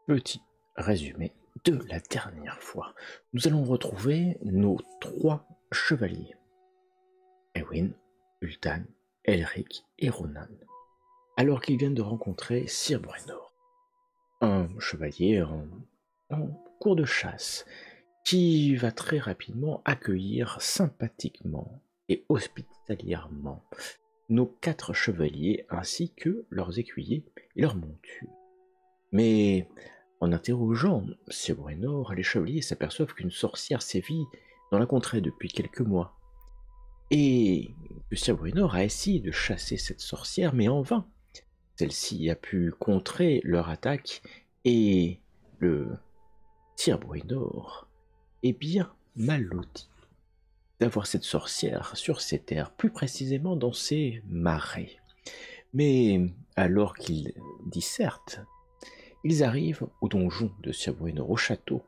Petit résumé de la dernière fois. Nous allons retrouver nos 3 chevaliers. Éowyn, Ultan, Elric et Ronan. Alors qu'ils viennent de rencontrer Sir Bruenor, un chevalier en cours de chasse, qui va très rapidement accueillir sympathiquement et hospitalièrement nos 4 chevaliers ainsi que leurs écuyers et leurs montures. Mais en interrogeant Sir Bruenor, les chevaliers s'aperçoivent qu'une sorcière sévit dans la contrée depuis quelques mois, et que Sir Bruenor a essayé de chasser cette sorcière, mais en vain. Celle-ci a pu contrer leur attaque, et le Sir Bruenor est bien mal loti d'avoir cette sorcière sur ses terres, plus précisément dans ses marais. Mais alors qu'ils dissertent, ils arrivent au donjon de Sir Bruenor, au château.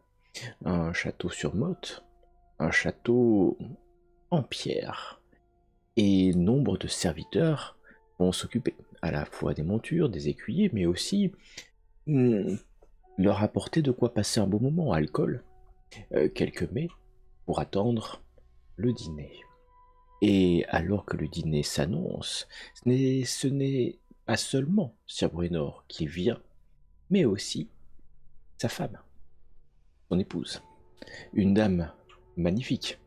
Un château sur motte, un château en pierre. Et nombre de serviteurs vont s'occuper à la fois des montures, des écuyers, mais aussi leur apporter de quoi passer un bon moment, alcool, quelques mets, pour attendre le dîner. Et alors que le dîner s'annonce, ce n'est pas seulement Sir Bruenor qui vient, mais aussi sa femme, son épouse, une dame magnifique,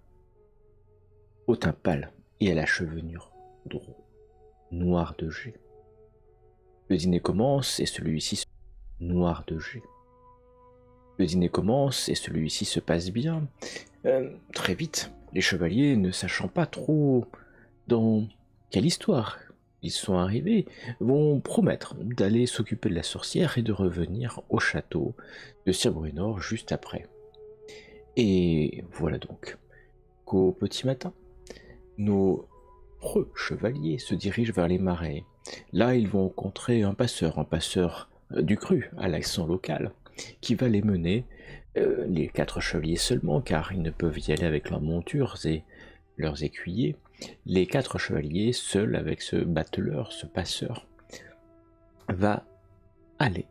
au teint pâle et à la chevelure noire de jet. Le dîner commence et celui-ci noir de jet. Le dîner commence et celui-ci se passe bien. Très vite, les chevaliers, ne sachant pas trop dans quelle histoire ils sont arrivés, vont promettre d'aller s'occuper de la sorcière et de revenir au château de Sir Bruenor juste après. Et voilà donc qu'au petit matin, nos chevaliers se dirigent vers les marais. Là, ils vont rencontrer un passeur du cru à l'accent local, qui va les mener, les 4 chevaliers seulement, car ils ne peuvent y aller avec leurs montures et leurs écuyers. Les 4 chevaliers, seuls avec ce battleur, ce passeur, va aller.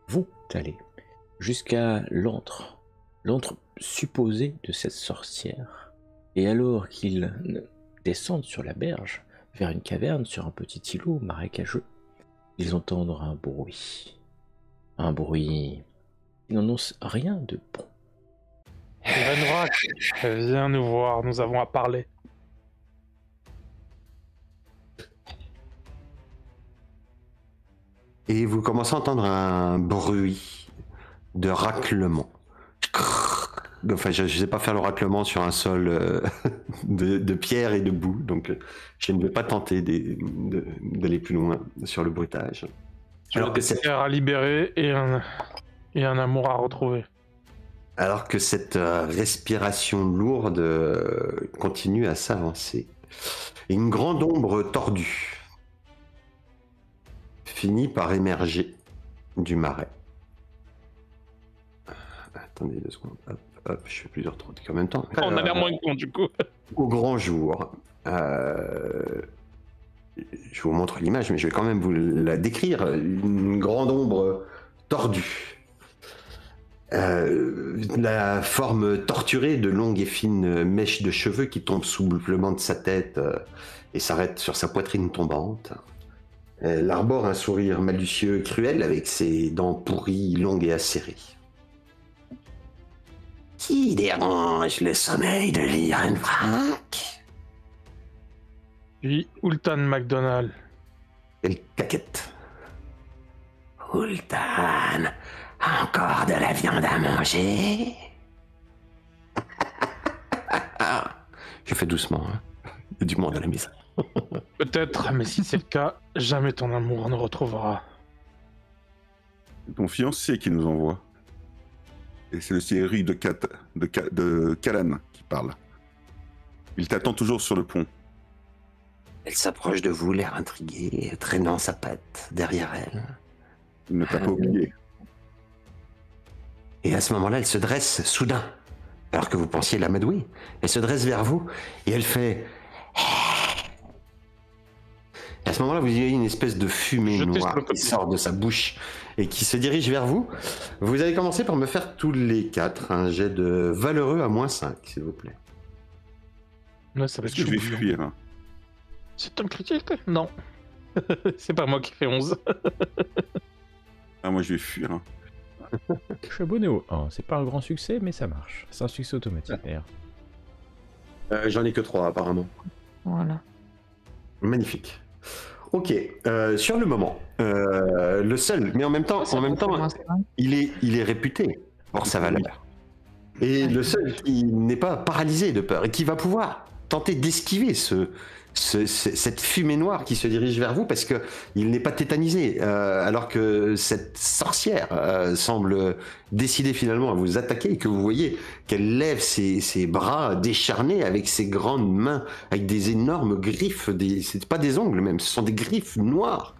Vous allez jusqu'à l'antre supposé de cette sorcière. Et alors qu'ils descendent sur la berge, vers une caverne, sur un petit îlot marécageux, ils entendent un bruit. Un bruit qui n'annonce rien de bon. Venrak, viens nous voir, nous avons à parler. Et vous commencez à entendre un bruit de raclement. Enfin, je ne sais pas faire le raclement sur un sol de pierre et de boue, donc je ne vais pas tenter d'aller plus loin sur le bruitage. Alors que c'est à libérer et un amour à retrouver. Alors que cette respiration lourde continue à s'avancer. Une grande ombre tordue finit par émerger du marais. Attendez 2 secondes. Hop, je fais plusieurs trucs en même temps. On a l'air moins con du coup. Au grand jour. Je vous montre l'image, mais je vais quand même vous la décrire. Une grande ombre tordue. La forme torturée de longues et fines mèches de cheveux qui tombent sous le blanc de sa tête et s'arrêtent sur sa poitrine tombante. Elle arbore un sourire malicieux et cruel avec ses dents pourries, longues et acérées. Qui dérange le sommeil de Lyrenfrak? Puis Ultan MacDonald. Elle caquette. Ultan, encore de la viande à manger? Je fais doucement, hein. Il y a du monde à la maison. Peut-être, mais si c'est le cas, jamais ton amour ne retrouvera. C'est ton fiancé qui nous envoie. Et c'est le Cyril de Callan qui parle. Il t'attend toujours sur le pont. Elle s'approche de vous, l'air intrigué, traînant sa patte derrière elle. Il ne t'a pas oublié. Et à ce moment-là, elle se dresse soudain, alors que vous pensiez l'amadouer. Elle se dresse vers vous et elle fait... Et à ce ce moment-là, vous voyez une espèce de fumée Je teste noire le qui côté. sort de sa bouche et qui se dirige vers vous. Vous allez commencer par me faire tous les 4 un jet de valeureux à -5, s'il vous plaît. Ouais, ça va Est-ce être que je vais chaud, fuir hein C'est un critique? Non. C'est pas moi qui fais 11. Ah, moi je vais fuir. Hein. Je suis abonné au 1. C'est pas un grand succès, mais ça marche. C'est un succès automatique d'ailleurs. J'en ai que 3 apparemment. Voilà. Magnifique. Ok, sur le moment, le seul, mais en même temps, il est réputé pour sa valeur. Et le seul qui n'est pas paralysé de peur et qui va pouvoir tenter d'esquiver cette fumée noire qui se dirige vers vous parce qu'il n'est pas tétanisé, alors que cette sorcière semble décider finalement à vous attaquer et que vous voyez qu'elle lève ses bras décharnés avec ses grandes mains, avec des énormes griffes, c'est pas des ongles même, ce sont des griffes noires.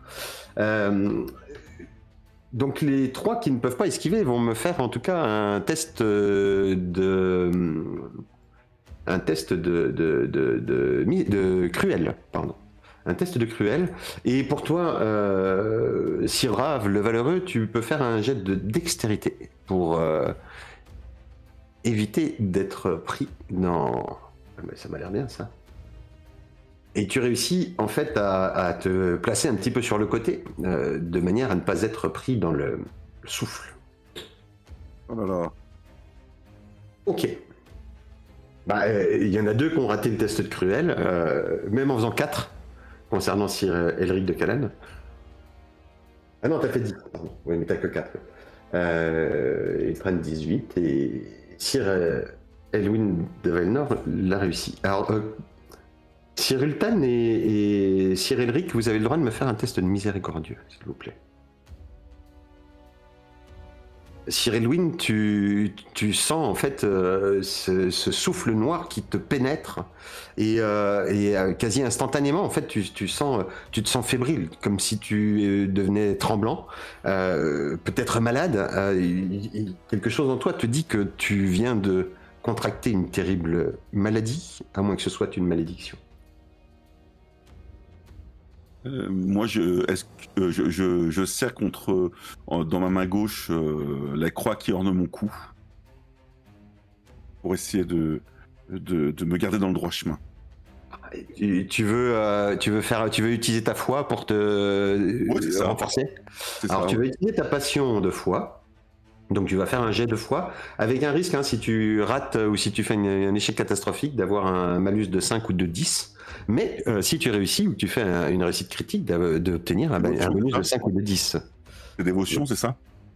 Donc les 3 qui ne peuvent pas esquiver vont me faire en tout cas un test de cruel, pardon. Un test de cruel. Et pour toi, Sirrave, le valeureux, tu peux faire un jet de dextérité pour éviter d'être pris dans... Ah, mais ça m'a l'air bien ça. Et tu réussis en fait à te placer un petit peu sur le côté, de manière à ne pas être pris dans le souffle. Oh là là. Ok. Il y en a 2 qui ont raté le test de cruel, même en faisant 4, concernant Sir Elric de Callan. Ah non, t'as fait 10, pardon. Oui, mais t'as que 4. Ils prennent 18, et Sir Elwyn de Valinor l'a réussi. Alors, Sir Ultan et Sir Elric, vous avez le droit de me faire un test de miséricordieux, s'il vous plaît. Sir Elwyn, tu sens en fait ce souffle noir qui te pénètre et quasi instantanément en fait tu te sens fébrile, comme si tu devenais tremblant, peut-être malade. Quelque chose en toi te dit que tu viens de contracter une terrible maladie, à moins que ce soit une malédiction. Moi, je serre dans ma main gauche la croix qui orne mon cou pour essayer de me garder dans le droit chemin. Tu veux utiliser ta foi pour te renforcer. Alors tu vas utiliser ta passion de foi. Donc tu vas faire un jet de foi avec un risque, si tu rates ou si tu fais un échec catastrophique, d'avoir un malus de 5 ou de 10. Mais si tu réussis ou tu fais une réussite critique, d'obtenir un bonus de 5 ou de 10. C'est dévotion, c'est ça?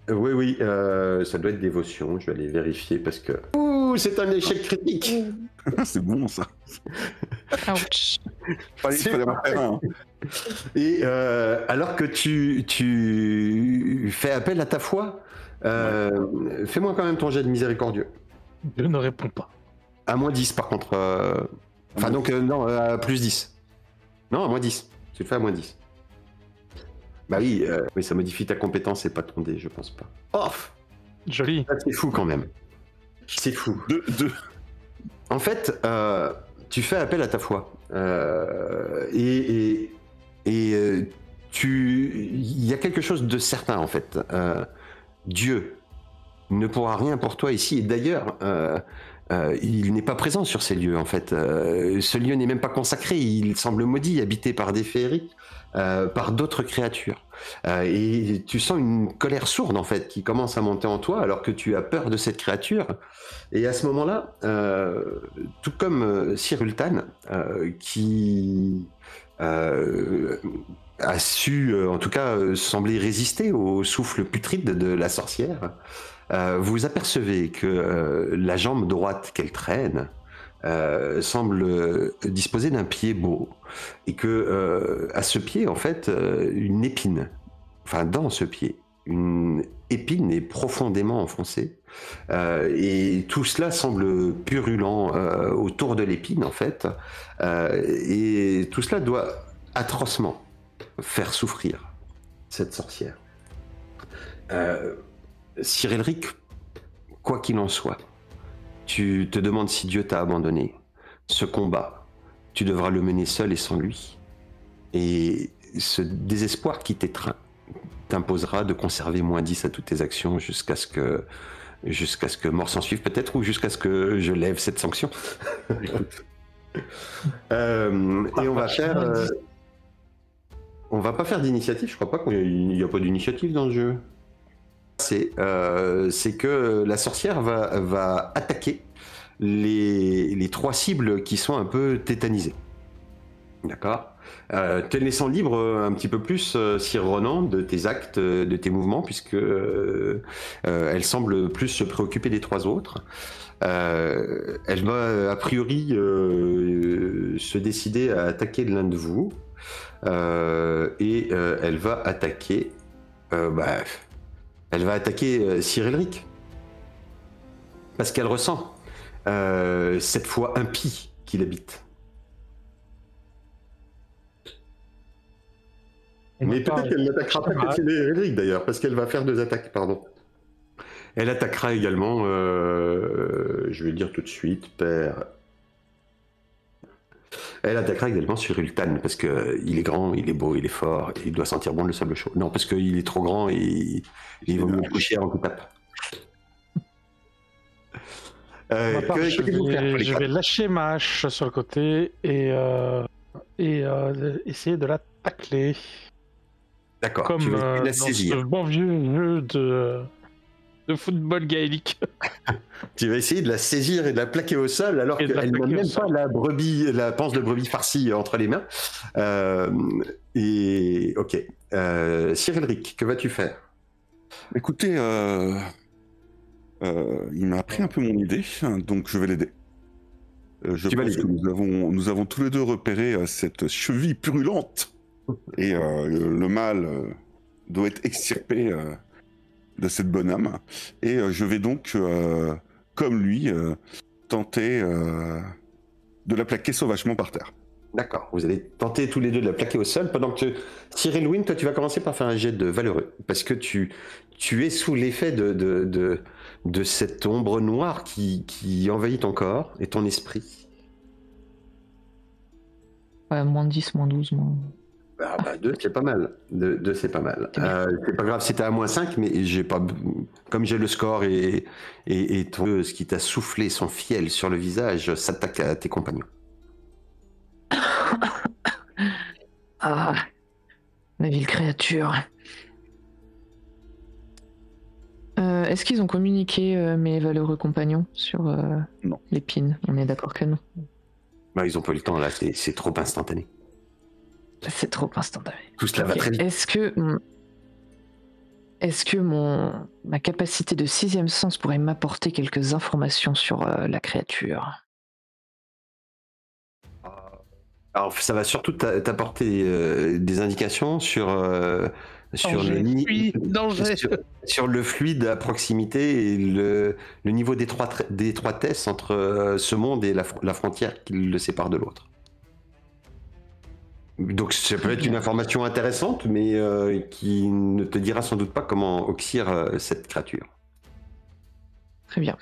Oui, ça doit être dévotion. Je vais aller vérifier parce que... Ouh, c'est un échec critique. C'est bon ça. Ouch. Fallait m'en faire un. Et alors que tu fais appel à ta foi, fais-moi quand même ton jet de miséricordieux. Je ne réponds pas. À -10 par contre. Enfin donc non, à +10. Non, à -10. Tu le fais à -10. Bah oui, ça modifie ta compétence et pas ton dé, je pense pas. Oh, Joli. c'est fou quand même. C'est fou. Deux. En fait, tu fais appel à ta foi. Il y a quelque chose de certain en fait. Dieu ne pourra rien pour toi ici. Et d'ailleurs, il n'est pas présent sur ces lieux en fait. Ce lieu n'est même pas consacré. Il semble maudit, habité par des féeries, par d'autres créatures. Et tu sens une colère sourde en fait qui commence à monter en toi alors que tu as peur de cette créature. Et à ce moment-là, tout comme Sir Ultan, qui a su, en tout cas, sembler résister au souffle putride de la sorcière, vous apercevez que la jambe droite qu'elle traîne semble disposer d'un pied beau, et que à ce pied, en fait, une épine, enfin dans ce pied, une épine est profondément enfoncée, et tout cela semble purulent autour de l'épine, en fait, et tout cela doit atrocement faire souffrir cette sorcière. Sir Elric, quoi qu'il en soit, tu te demandes si Dieu t'a abandonné. Ce combat, tu devras le mener seul et sans lui. Et ce désespoir qui t'étreint t'imposera de conserver -10 à toutes tes actions jusqu'à ce que mort s'en suive peut-être, ou jusqu'à ce que je lève cette sanction. Et on va faire... on va pas faire d'initiative, je crois pas qu'il n'y a pas d'initiative dans le jeu. C'est que la sorcière va attaquer les 3 cibles qui sont un peu tétanisées. D'accord. Te laissant libre un petit peu plus, Sir Ronan, de tes actes, de tes mouvements, puisque elle semble plus se préoccuper des 3 autres. Elle va a priori se décider à attaquer l'un de vous, et elle va attaquer Sir Elric, parce qu'elle ressent cette foi impie qui l'habite. Mais peut-être qu'elle n'attaquera pas que Sir Elric d'ailleurs, parce qu'elle va faire 2 attaques, pardon. Elle attaquera également, je vais le dire tout de suite, père. Elle attaquera également sur Ultan, parce qu'il est grand, il est beau, il est fort, et il doit sentir bon le sable chaud. Non, parce qu'il est trop grand et il vaut mieux coucher avant qu'il tape. Je vais lâcher ma hache sur le côté et essayer de la tacler. D'accord, comme tu vas la dans saisir. ce bon vieux jeu de football gaélique. Tu vas essayer de la saisir et de la plaquer au sol, alors qu'elle n'a même pas la panse de brebis farcie entre les mains. Et ok. Sir Elric, que vas-tu faire? Écoutez, il m'a appris un peu mon idée, donc je vais l'aider. Je pense que nous avons tous les deux repéré cette cheville purulente, et le mal doit être extirpé de cette bonne âme. Et je vais donc, comme lui, tenter de la plaquer sauvagement par terre. D'accord, vous allez tenter tous les deux de la plaquer au sol, pendant que Cyril Wynn, toi tu vas commencer par faire un jet de valeureux, parce que tu es sous l'effet de cette ombre noire qui envahit ton corps et ton esprit. Ouais, -10, -12, Ah 2 c'est pas mal. 2 c'est pas mal. C'est pas grave si t'es à -5, mais j'ai pas, comme j'ai le score et ce qui t'a soufflé son fiel sur le visage s'attaque à tes compagnons. Ah, la vile créature. Est-ce qu'ils ont communiqué mes valeureux compagnons sur l'épine? On est d'accord que non. Bah, ils ont pas eu le temps là, c'est trop instantané. C'est trop instantané. Tout cela va très vite. Est-ce que ma capacité de 6e sens pourrait m'apporter quelques informations sur la créature? Alors ça va surtout t'apporter des indications sur le fluide à proximité et le niveau d'étroitesse entre ce monde et la frontière qui le sépare de l'autre. Donc ça peut être une information intéressante, mais qui ne te dira sans doute pas comment oxyre cette créature. Très bien.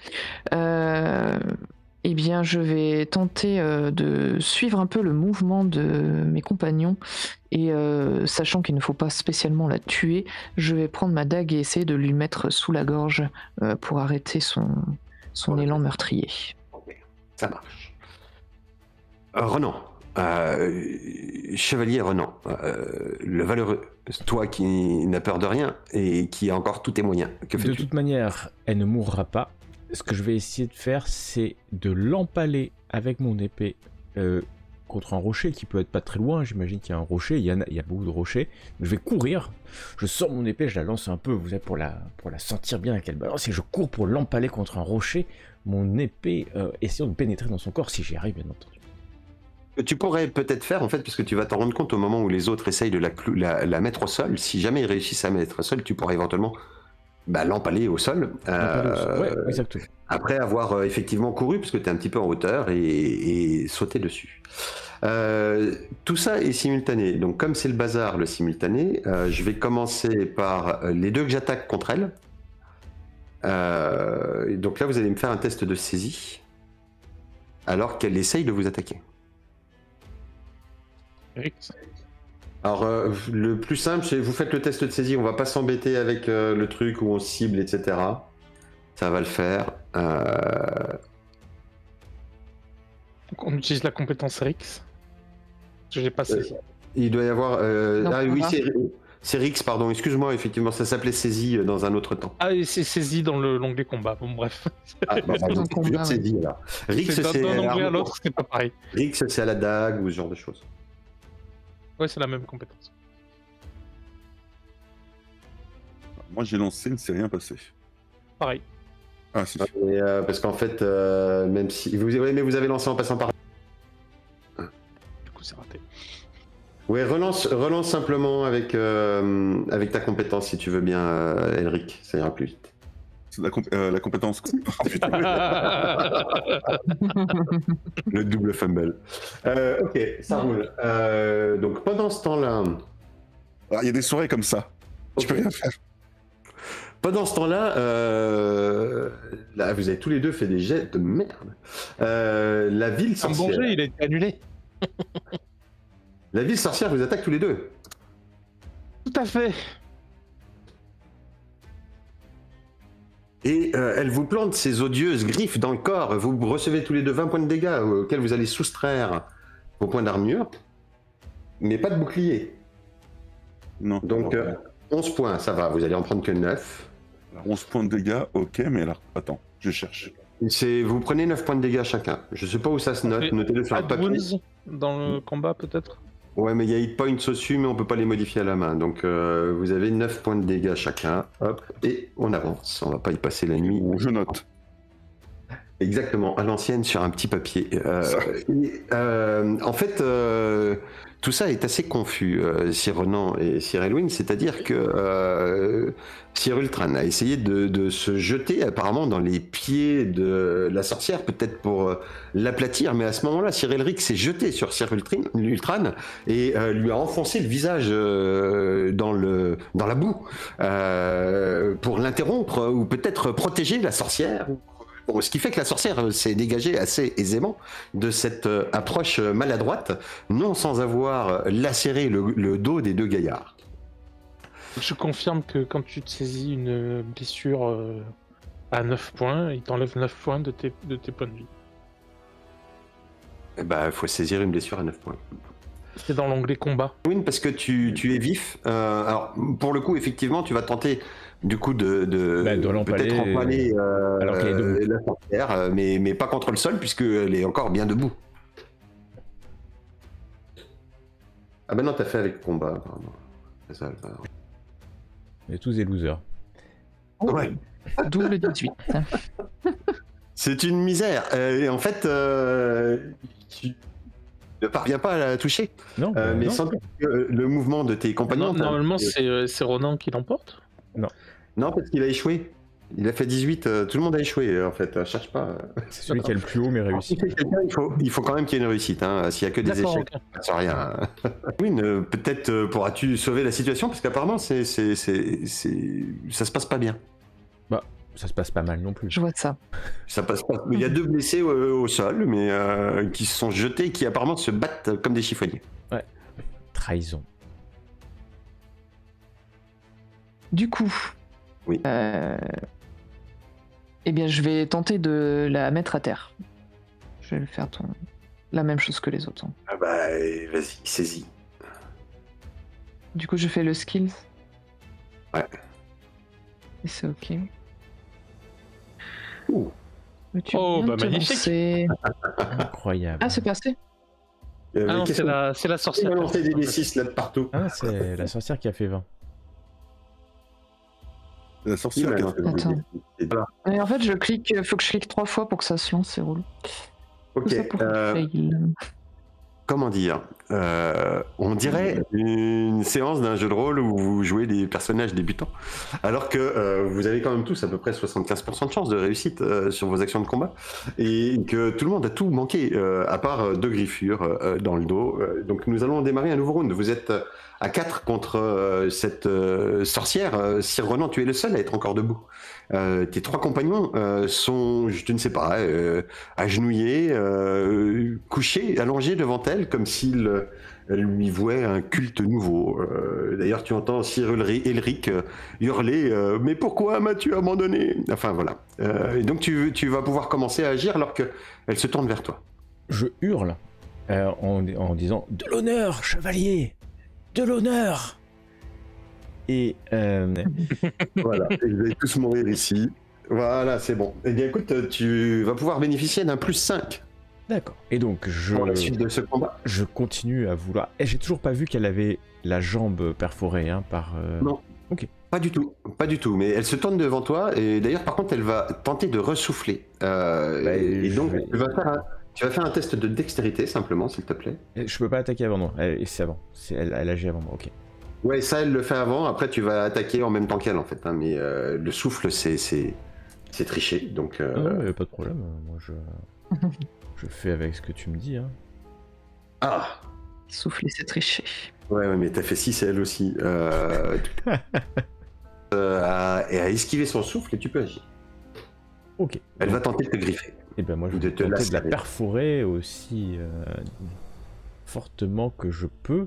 Eh bien, je vais tenter de suivre un peu le mouvement de mes compagnons, et sachant qu'il ne faut pas spécialement la tuer, je vais prendre ma dague et essayer de lui mettre sous la gorge pour arrêter son élan meurtrier. Okay. Ça marche. Renan. Chevalier Renan, le valeureux, toi qui n'as peur de rien et qui a encore tous tes moyens, que fais-tu? De toute manière, elle ne mourra pas. Ce que je vais essayer de faire, c'est de l'empaler avec mon épée contre un rocher qui peut être pas très loin. J'imagine qu'il y a un rocher, il y a beaucoup de rochers. Je vais courir, je sors mon épée, je la lance un peu, vous savez, pour la sentir bien à quelle balance, et je cours pour l'empaler contre un rocher, mon épée essayant de pénétrer dans son corps, si j'y arrive bien entendu. Tu pourrais peut-être faire, en fait, parce que tu vas t'en rendre compte au moment où les autres essayent de la mettre au sol. Si jamais ils réussissent à mettre au sol, tu pourrais éventuellement l'empaler au sol. Ouais, exactement. Après avoir effectivement couru, parce que tu es un petit peu en hauteur, et sauter dessus. Tout ça est simultané. Donc comme c'est le bazar, le simultané, je vais commencer par les 2 que j'attaque contre elle. Donc là, vous allez me faire un test de saisie, alors qu'elle essaye de vous attaquer. Alors, le plus simple, c'est vous faites le test de saisie. On va pas s'embêter avec le truc où on cible, etc. Ça va le faire. Donc on utilise la compétence Rix. Je l'ai pas saisi. Il doit y avoir... Non, ah oui, ça va. c'est Rix, pardon. Excuse-moi, effectivement, ça s'appelait saisie dans un autre temps. Ah, et c'est saisi dans l'onglet combat. Bon, bref. Ah, bah, Dans pardon, le combat, saisie, alors. Rix, C'est c'est d'un onglet à l'arme- l'autre, c'est pas pareil. Rix, c'est à la dague ou ce genre de choses. Ouais, c'est la même compétence. Moi, j'ai lancé, il ne s'est rien passé. Pareil. Ah, si. Et, parce qu'en fait, même si... Oui, mais vous avez lancé en passant par... Du coup, c'est raté. Ouais, relance simplement avec ta compétence si tu veux bien, Elric, ça ira plus vite. C'est la compétence. Oh, putain. Le double fumble. Ok, ça roule. Donc pendant ce temps-là... Ah, il y a des soirées comme ça. Tu peux rien faire. Pendant ce temps-là, là, vous avez tous les deux fait des jets de merde. La ville Un sorcière... bon jet, il a été annulé. La ville sorcière vous attaque tous les deux. Tout à fait. Et elle vous plante ses odieuses griffes dans le corps. Vous recevez tous les deux 20 points de dégâts auxquels vous allez soustraire vos points d'armure. Mais pas de bouclier. Non. Donc 11 points, ça va. Vous allez en prendre que 9. Alors, 11 points de dégâts, ok, mais alors, attends, je cherche. Vous prenez 9 points de dégâts chacun. Je sais pas où ça se note. Et Notez-le sur un Add papier. wounds dans le combat, peut-être. Ouais, mais il y a hit points dessus, mais on peut pas les modifier à la main. Donc vous avez 9 points de dégâts chacun. Hop, et on avance. On va pas y passer la nuit. Bon, je note. Exactement, à l'ancienne sur un petit papier. En fait, tout ça est assez confus, Sir Ronan et Sir Elwyn, c'est-à-dire que Sir Ultran a essayé de se jeter apparemment dans les pieds de la sorcière, peut-être pour l'aplatir, mais à ce moment-là, Sir Elric s'est jeté sur Sir Ultran et lui a enfoncé le visage dans la boue pour l'interrompre ou peut-être protéger la sorcière. Bon, ce qui fait que la sorcière s'est dégagée assez aisément de cette approche maladroite, non sans avoir lacéré le dos des deux gaillards. Je confirme que quand tu te saisis une blessure à 9 points, il t'enlève 9 points de tes points de vie. Eh ben, il faut saisir une blessure à 9 points. C'est dans l'onglet combat. Oui, parce que tu es vif. Alors, pour le coup, effectivement, tu vas tenter du coup de l'empaler, peut-être empaler alors qu'elle est debout. la sorcière, mais pas contre le sol, puisqu'elle est encore bien debout. Ah ben non, t'as fait avec combat, apparemment. C'est ça, On est tous des losers. ouais. Double 18. C'est une misère. Et en fait, tu ne parviens pas à la toucher. Non, Mais non. sans doute que le mouvement de tes compagnons... Normalement, c'est Ronan qui l'emporte. Non, parce qu'il a échoué. Il a fait 18. Tout le monde a échoué, en fait. Cherche pas. C'est celui qui a le plus haut, mais Alors, si réussi. c'est quelqu'un, il faut quand même qu'il y ait une réussite. Hein. S'il n'y a que des D'accord, échecs, ok. ça ne sert à rien. Oui, peut-être pourras-tu sauver la situation, parce qu'apparemment, ça se passe pas bien. Bah, ça se passe pas mal non plus. Je vois ça. Ça passe pas. Il y a 2 blessés au sol, mais qui se sont jetés et qui apparemment se battent comme des chiffonniers. Trahison. Du coup, Oui. Eh bien, je vais tenter de la mettre à terre. Je vais le faire la même chose que les autres. Hein. Ah bah, vas-y, saisis. Du coup, je fais le skill. Ouais. Et c'est ok. Ouh. Mais tu Oh, viens bah, de te magnifique. lancer. Incroyable. Ah, c'est passé. Ah non, qu'est-ce c'est que- la Il sorcière. m'a lancé des D6 là de partout. Ah, c'est la sorcière qui a fait 20. La sorcière Il qui m'a a fait lancé Attends. des D6. Mais en fait, faut que je clique 3 fois pour que ça se lance, c'est relou. Ok. Tout ça pour fail. Comment dire, on dirait une séance d'un jeu de rôle où vous jouez des personnages débutants, alors que vous avez quand même tous à peu près 75% de chance de réussite sur vos actions de combat, et que tout le monde a tout manqué, à part 2 griffures dans le dos. Donc nous allons démarrer un nouveau round. Vous êtes à 4 contre cette sorcière. Sir Ronan, tu es le seul à être encore debout. Tes 3 compagnons sont, je ne sais pas, agenouillés, couchés, allongés devant elle, comme s'ils elle lui vouait un culte nouveau. D'ailleurs, tu entends Sir Elric hurler mais pourquoi m'as-tu abandonné? Enfin voilà. Et donc tu vas pouvoir commencer à agir alors qu'elle se tourne vers toi. Je hurle en disant de l'honneur, chevalier, de l'honneur. Et voilà, et vous allez tous mourir ici. Voilà, c'est bon. Eh bien écoute, tu vas pouvoir bénéficier d'un +5. D'accord. Et donc Pour la suite de ce combat. je continue à vouloir. Et j'ai toujours pas vu qu'elle avait la jambe perforée par. Non. Ok. Pas du tout, pas du tout. Mais elle se tourne devant toi et d'ailleurs, par contre, elle va tenter de ressouffler. Et donc, tu vas faire un test de dextérité simplement, s'il te plaît. Je peux pas attaquer avant, non. C'est avant. Elle agit avant moi. Ok. Ouais, ça, elle le fait avant. Après, tu vas attaquer en même temps qu'elle, en fait. Hein, mais le souffle, c'est triché. Donc. Pas de problème. Moi, je fais avec ce que tu me dis. Hein. Ah. Souffler, c'est tricher. Ouais, mais t'as fait 6 et elle aussi. Et à esquiver son souffle et tu peux agir. Ok. Elle va tenter de te griffer. Et ben moi je vais tenter de la perforer aussi fortement que je peux.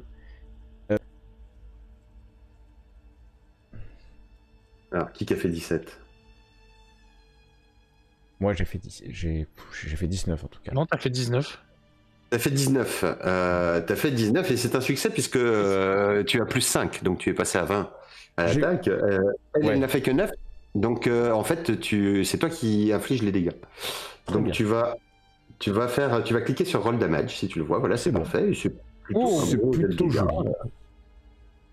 Alors, qui a fait 17? Moi j'ai fait 19 en tout cas. Non, t'as fait 19. T'as fait 19. T'as fait 19 et c'est un succès puisque tu as +5, donc tu es passé à 20 à l'attaque. Elle n'a fait que 9, donc en fait c'est toi qui inflige les dégâts. Donc tu vas cliquer sur Roll Damage si tu le vois. Voilà, c'est parfait. C'est plutôt joli.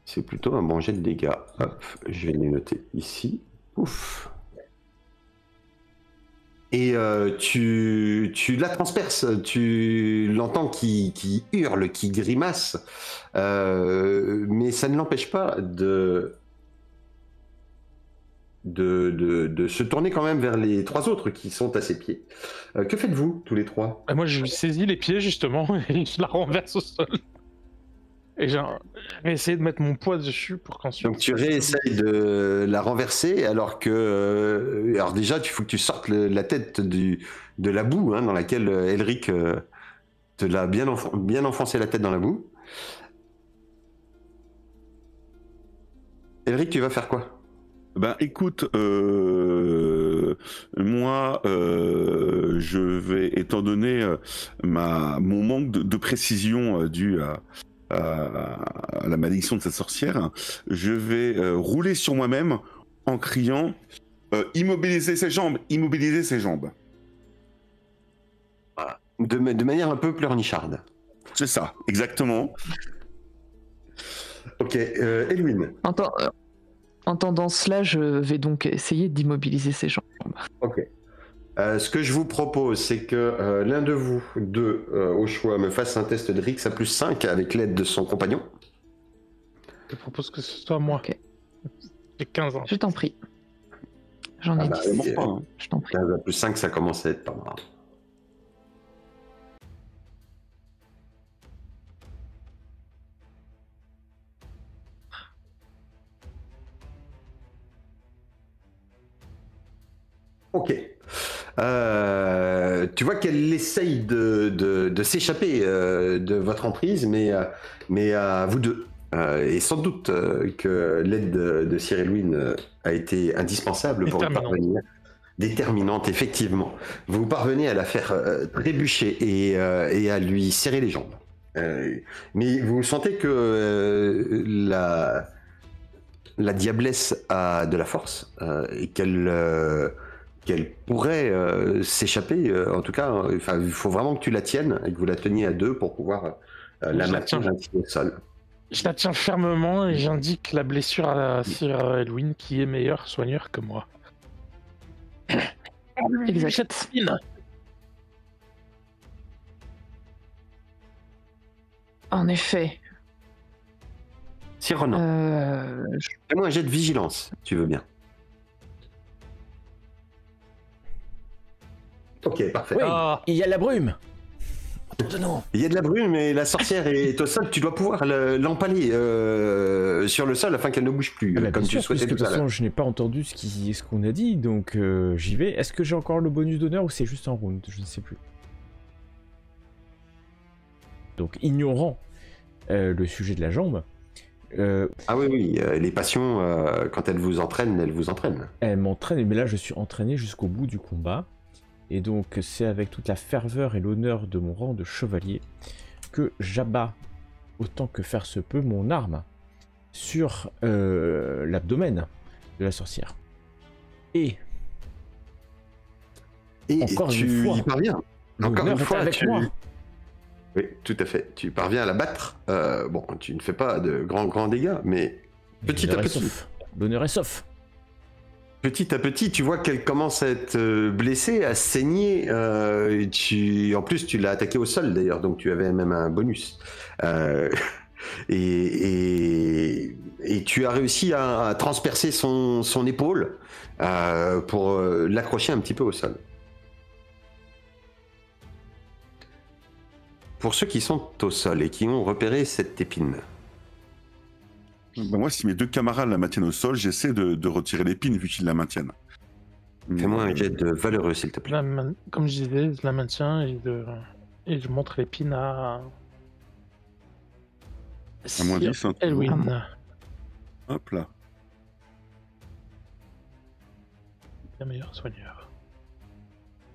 C'est plutôt un bon jet de dégâts. Hop, je vais les noter ici. Ouf. Et tu la transperces, tu l'entends qui hurle, qui grimace, mais ça ne l'empêche pas de se tourner quand même vers les 3 autres qui sont à ses pieds. Que faites-vous, tous les 3? Moi, je lui saisis les pieds, justement, et je la renverse au sol. Et j'ai essayé de mettre mon poids dessus pour qu'ensuite... Donc tu réessayes de la renverser alors que... alors déjà, il faut que tu sortes la tête de la boue dans laquelle Elric te l'a bien enfoncé la tête dans la boue. Elric, tu vas faire quoi? Ben écoute, moi, je vais, étant donné mon manque de précision dû à la malédiction de cette sorcière, je vais rouler sur moi-même en criant immobiliser ses jambes, immobiliser ses jambes. De manière un peu pleurnicharde. C'est ça, exactement. Ok, Elwyn. Entendant cela, je vais donc essayer d'immobiliser ses jambes. Ok. Ce que je vous propose, c'est que l'un de vous deux, au choix, me fasse un test de Rix à +5 avec l'aide de son compagnon. Je propose que ce soit moi. Ok. J'ai 15 ans. Je t'en prie. J'en ai 10. Je t'en prie. 15 à +5, ça commence à être pas mal. Ok. Tu vois qu'elle essaye de s'échapper de votre emprise, mais à vous deux. Et sans doute que l'aide de Sir Elwyn a été indispensable pour vous parvenir. Déterminante, effectivement. Vous parvenez à la faire trébucher et à lui serrer les jambes. Mais vous sentez que la diablesse a de la force et qu'elle pourrait s'échapper. En tout cas, il faut vraiment que tu la tiennes et que vous la teniez à deux pour pouvoir la maintenir ainsi au sol. Je la tiens fermement et j'indique la blessure à Sir Elwyn qui est meilleur soigneur que moi. Exact. En effet. Sir Ronan, fais-moi un jet de vigilance, si tu veux bien. Ok, parfait. Oui, il y a la brume. Il y a de la brume et la sorcière est au sol. Tu dois pouvoir l'empaler sur le sol afin qu'elle ne bouge plus, comme tu souhaitais tout à l'heure. De toute façon, je n'ai pas entendu ce qu'on a dit, donc j'y vais. Est-ce que j'ai encore le bonus d'honneur ou c'est juste un round? Je ne sais plus. Donc ignorant le sujet de la jambe. Ah oui, les passions, quand elles vous entraînent. Elle m'entraîne, mais là je suis entraîné jusqu'au bout du combat. Et donc c'est avec toute la ferveur et l'honneur de mon rang de chevalier que j'abats, autant que faire se peut, mon arme sur l'abdomen de la sorcière. Et encore tu une fois, y parviens. Encore une fois, avec moi. Oui, tout à fait. Tu parviens à la battre. Bon, tu ne fais pas de grands dégâts, mais petit à petit. L'honneur est sauf. Petit à petit, tu vois qu'elle commence à être blessée, à saigner. En plus, tu l'as attaquée au sol d'ailleurs, donc tu avais même un bonus. Et tu as réussi à transpercer son épaule pour l'accrocher un petit peu au sol. Pour ceux qui sont au sol et qui ont repéré cette épine. Ben moi, si mes 2 camarades la maintiennent au sol, j'essaie de retirer l'épine vu qu'ils la maintiennent. Fais-moi un jet de valeureux, s'il te plaît. Comme je disais, je la maintiens et je montre l'épine à moins 10, hein. Elwyn. Hop là. La meilleure soigneur.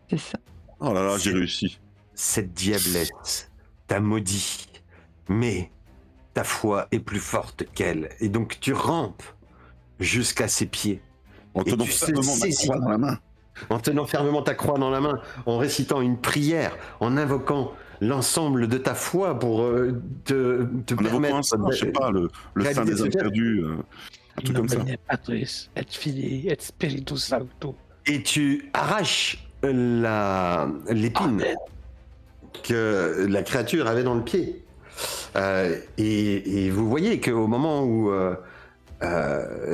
C'est ça. Oh là là, j'ai réussi. Cette diablesse t'a maudit, mais ta foi est plus forte qu'elle, et donc tu rampes jusqu'à ses pieds. En tenant fermement ma croix dans la main. En tenant fermement ta croix dans la main, en récitant une prière, en invoquant l'ensemble de ta foi pour te permettre... Je sais pas, le saint des imperdus, un truc comme ça. Patris, et Filii, et Spiritus Sancto. Et tu arraches l'épine que la créature avait dans le pied. Et vous voyez qu'au moment où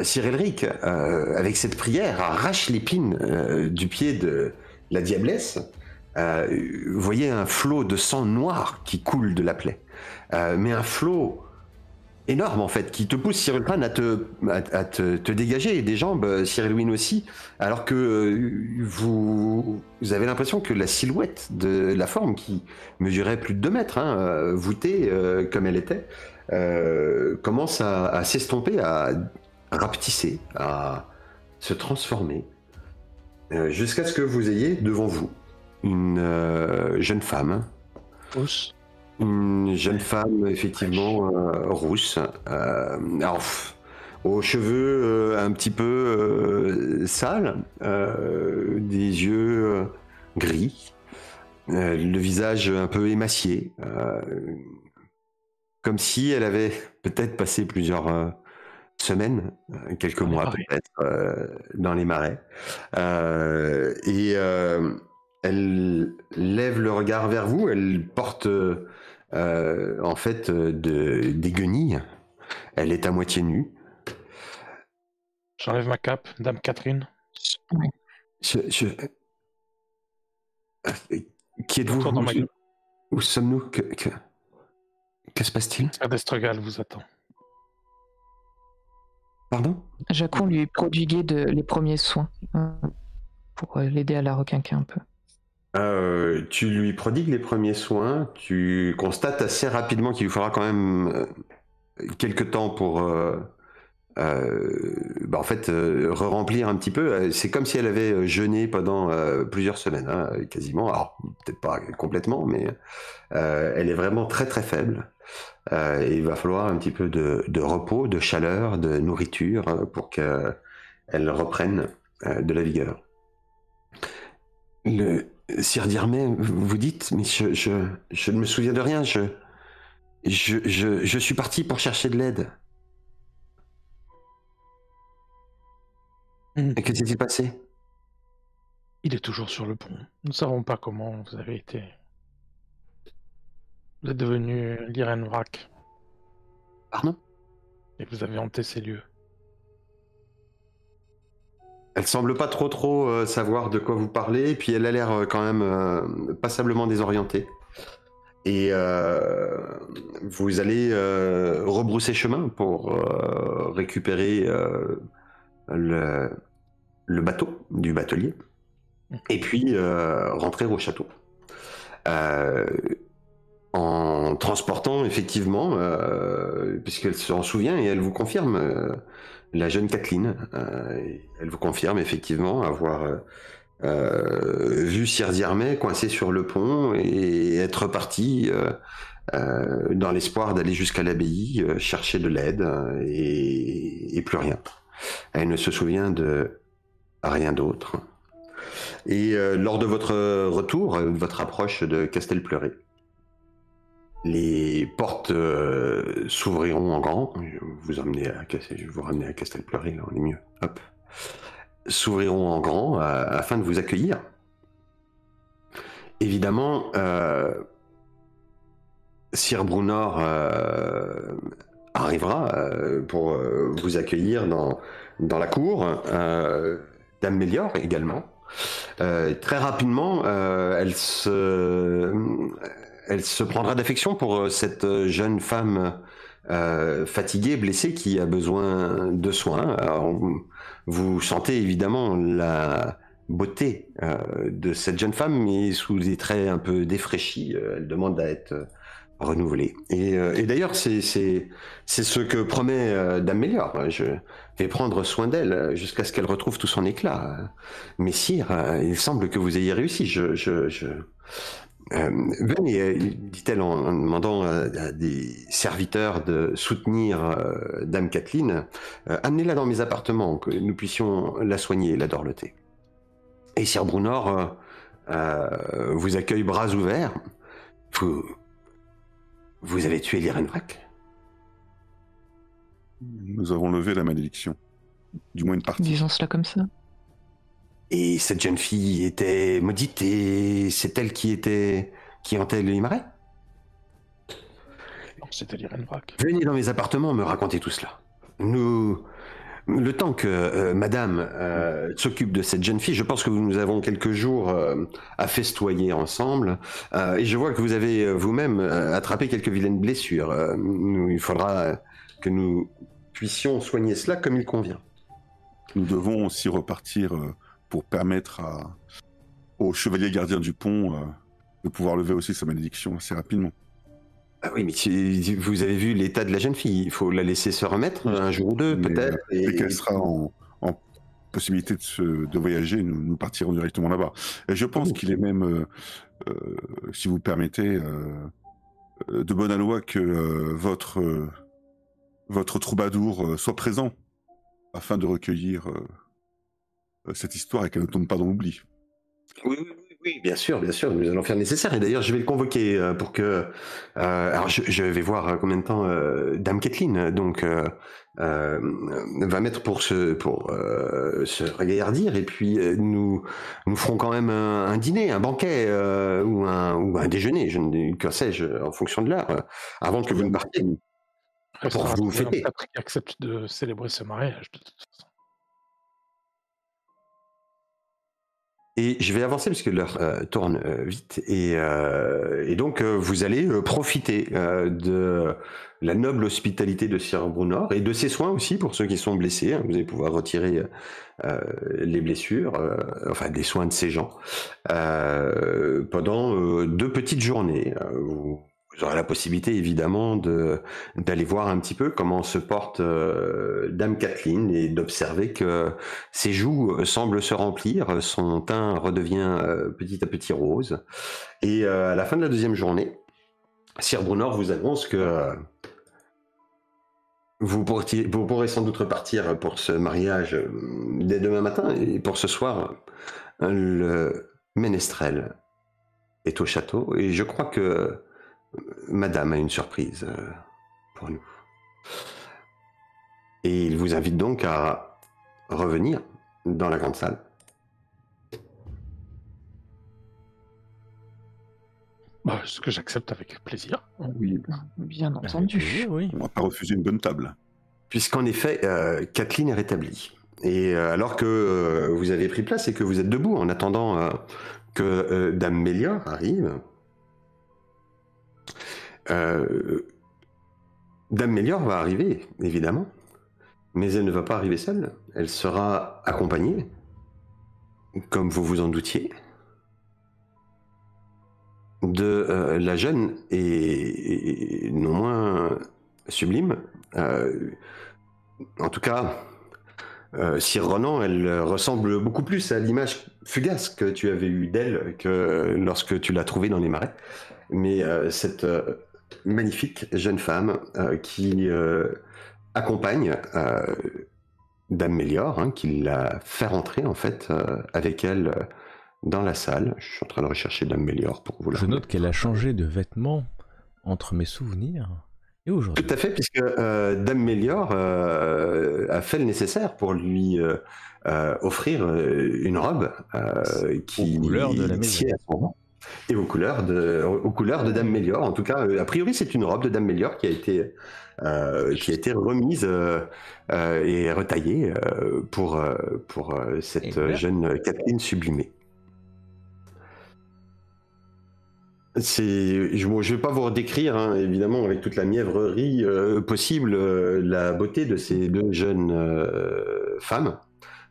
Cyrelric, avec cette prière, arrache l'épine du pied de la diablesse, vous voyez un flot de sang noir qui coule de la plaie. Mais un flot énorme en fait, qui te pousse, Cyrulpan, à te dégager des jambes, Cyrelwyn aussi, alors que vous avez l'impression que la silhouette de la forme, qui mesurait plus de 2 mètres, voûtée comme elle était, commence à s'estomper, à rapetisser, à se transformer, jusqu'à ce que vous ayez devant vous une jeune femme. Rousse. Une jeune femme, effectivement, rousse, alors, aux cheveux un petit peu sales, des yeux gris, le visage un peu émacié, comme si elle avait peut-être passé plusieurs semaines, quelques mois peut-être, dans les marais. Elle lève le regard vers vous, elle porte en fait des guenilles, elle est à moitié nue. J'enlève ma cape, Dame Catherine. Qui êtes-vous? Où sommes-nous? Que se passe-t-il? Erdestregal vous attend. Pardon? Jacon lui prodiguait les premiers soins pour l'aider à la requinquer un peu. Tu lui prodigues les premiers soins, tu constates assez rapidement qu'il lui faudra quand même quelques temps pour en fait re-remplir un petit peu. C'est comme si elle avait jeûné pendant plusieurs semaines, quasiment. Alors peut-être pas complètement, mais elle est vraiment très très faible. Et il va falloir un petit peu de repos, de chaleur, de nourriture pour qu'elle reprenne de la vigueur. Sire Dirmé, vous dites, mais je ne me souviens de rien, je suis parti pour chercher de l'aide. Et qu'est-ce qui s'est passé? Il est toujours sur le pont. Nous ne savons pas comment vous avez été. Vous êtes devenu l'Irène Vrac. Pardon? Et vous avez hanté ces lieux. Elle semble pas trop savoir de quoi vous parlez, et puis elle a l'air quand même passablement désorientée. Et vous allez rebrousser chemin pour récupérer le bateau du batelier, et puis rentrer au château. en transportant effectivement, puisqu'elle s'en souvient et elle vous confirme, la jeune Kathleen, elle vous confirme effectivement avoir vu Sir Diarmay coincé sur le pont et être parti dans l'espoir d'aller jusqu'à l'abbaye chercher de l'aide et plus rien. Elle ne se souvient de rien d'autre. Et lors de votre retour, de votre approche de Castelpleuret, les portes s'ouvriront en grand. Je vais vous ramener à Castelpleuret, là on est mieux. Hop. S'ouvriront en grand afin de vous accueillir. Évidemment, Sir Brunor arrivera pour vous accueillir dans la cour. Dame Mélior également. Très rapidement, elle se prendra d'affection pour cette jeune femme fatiguée, blessée, qui a besoin de soins. Alors, vous sentez évidemment la beauté de cette jeune femme, mais sous des traits un peu défraîchis. Elle demande à être renouvelée. Et d'ailleurs, c'est ce que promet Dame Mélior. Je vais prendre soin d'elle jusqu'à ce qu'elle retrouve tout son éclat. Messire, il semble que vous ayez réussi. Venez, dit-elle en demandant à des serviteurs de soutenir Dame Kathleen. Amenez-la dans mes appartements, que nous puissions la soigner et la dorloter. Et Sir Brunor vous accueille bras ouverts. Vous avez tué l'Irenvrak? Nous avons levé la malédiction. Du moins une partie. Disons cela comme ça. Et cette jeune fille était maudite et c'est elle qui hantait les marais? Non, c'était l'Irenvrak. Venez dans mes appartements me raconter tout cela. Le temps que madame s'occupe de cette jeune fille, je pense que nous avons quelques jours à festoyer ensemble. Et je vois que vous avez vous-même attrapé quelques vilaines blessures. Il faudra que nous puissions soigner cela comme il convient. Nous devons aussi repartir pour permettre au chevalier gardien du pont de pouvoir lever aussi sa malédiction assez rapidement. Ah oui, mais vous avez vu l'état de la jeune fille. Il faut la laisser se remettre un jour ou deux, peut-être. Dès qu'elle sera en possibilité de voyager, nous partirons directement là-bas. Et je pense qu'il est même, si vous permettez, de bonne loi que votre troubadour soit présent afin de recueillir cette histoire et qu'elle ne tombe pas dans l'oubli. Oui, bien sûr, nous allons faire le nécessaire. Et d'ailleurs, je vais le convoquer pour que... alors, je vais voir combien de temps Dame Kathleen va mettre pour se regaillardir. Et puis, nous ferons quand même un dîner, un banquet ou un déjeuner, que sais-je, en fonction de l'heure, avant que vous ne partiez. Pour vous fêter. Patrick accepte de célébrer ce mariage, de toute façon. Et je vais avancer parce que l'heure tourne vite et donc vous allez profiter de la noble hospitalité de Sir Brunor et de ses soins aussi pour ceux qui sont blessés. Vous allez pouvoir retirer les blessures, enfin des soins de ces gens pendant 2 petites journées. Vous aurez la possibilité évidemment d'aller voir un petit peu comment se porte Dame Kathleen et d'observer que ses joues semblent se remplir, son teint redevient petit à petit rose. Et à la fin de la 2e journée, Sir Brunor vous annonce que vous pourrez sans doute repartir pour ce mariage dès demain matin, et pour ce soir, le ménestrel est au château et je crois que Madame a une surprise pour nous. Et il vous invite donc à revenir dans la grande salle. Ce que j'accepte avec plaisir. Oui. Bien entendu. Oui. On ne va pas refuser une bonne table. Puisqu'en effet, Kathleen est rétablie. Et alors que vous avez pris place et que vous êtes debout en attendant que Dame Mélior arrive, Dame Mélior va arriver, évidemment, mais elle ne va pas arriver seule. Elle sera accompagnée, comme vous vous en doutiez, de la jeune et non moins sublime. En tout cas, Sir Ronan, elle ressemble beaucoup plus à l'image fugace que tu avais eue d'elle que lorsque tu l'as trouvée dans les marais. Mais cette magnifique jeune femme qui accompagne Dame Mélior, hein, qui l'a fait rentrer en fait avec elle dans la salle. Je suis en train de rechercher Dame Mélior pour vous la Je note remettre. qu'elle a changé de vêtements entre mes souvenirs et aujourd'hui. Tout à fait, puisque Dame Mélior a fait le nécessaire pour lui offrir une robe qui Aux couleurs de la maison. sied à son rang. Et aux couleurs de Dame Mélior. En tout cas, a priori, c'est une robe de Dame Mélior qui a été remise et retaillée pour cette Eh bien. jeune Kathleen sublimée. Je ne vais pas vous redécrire, hein, évidemment, avec toute la mièvrerie possible, la beauté de ces deux jeunes femmes.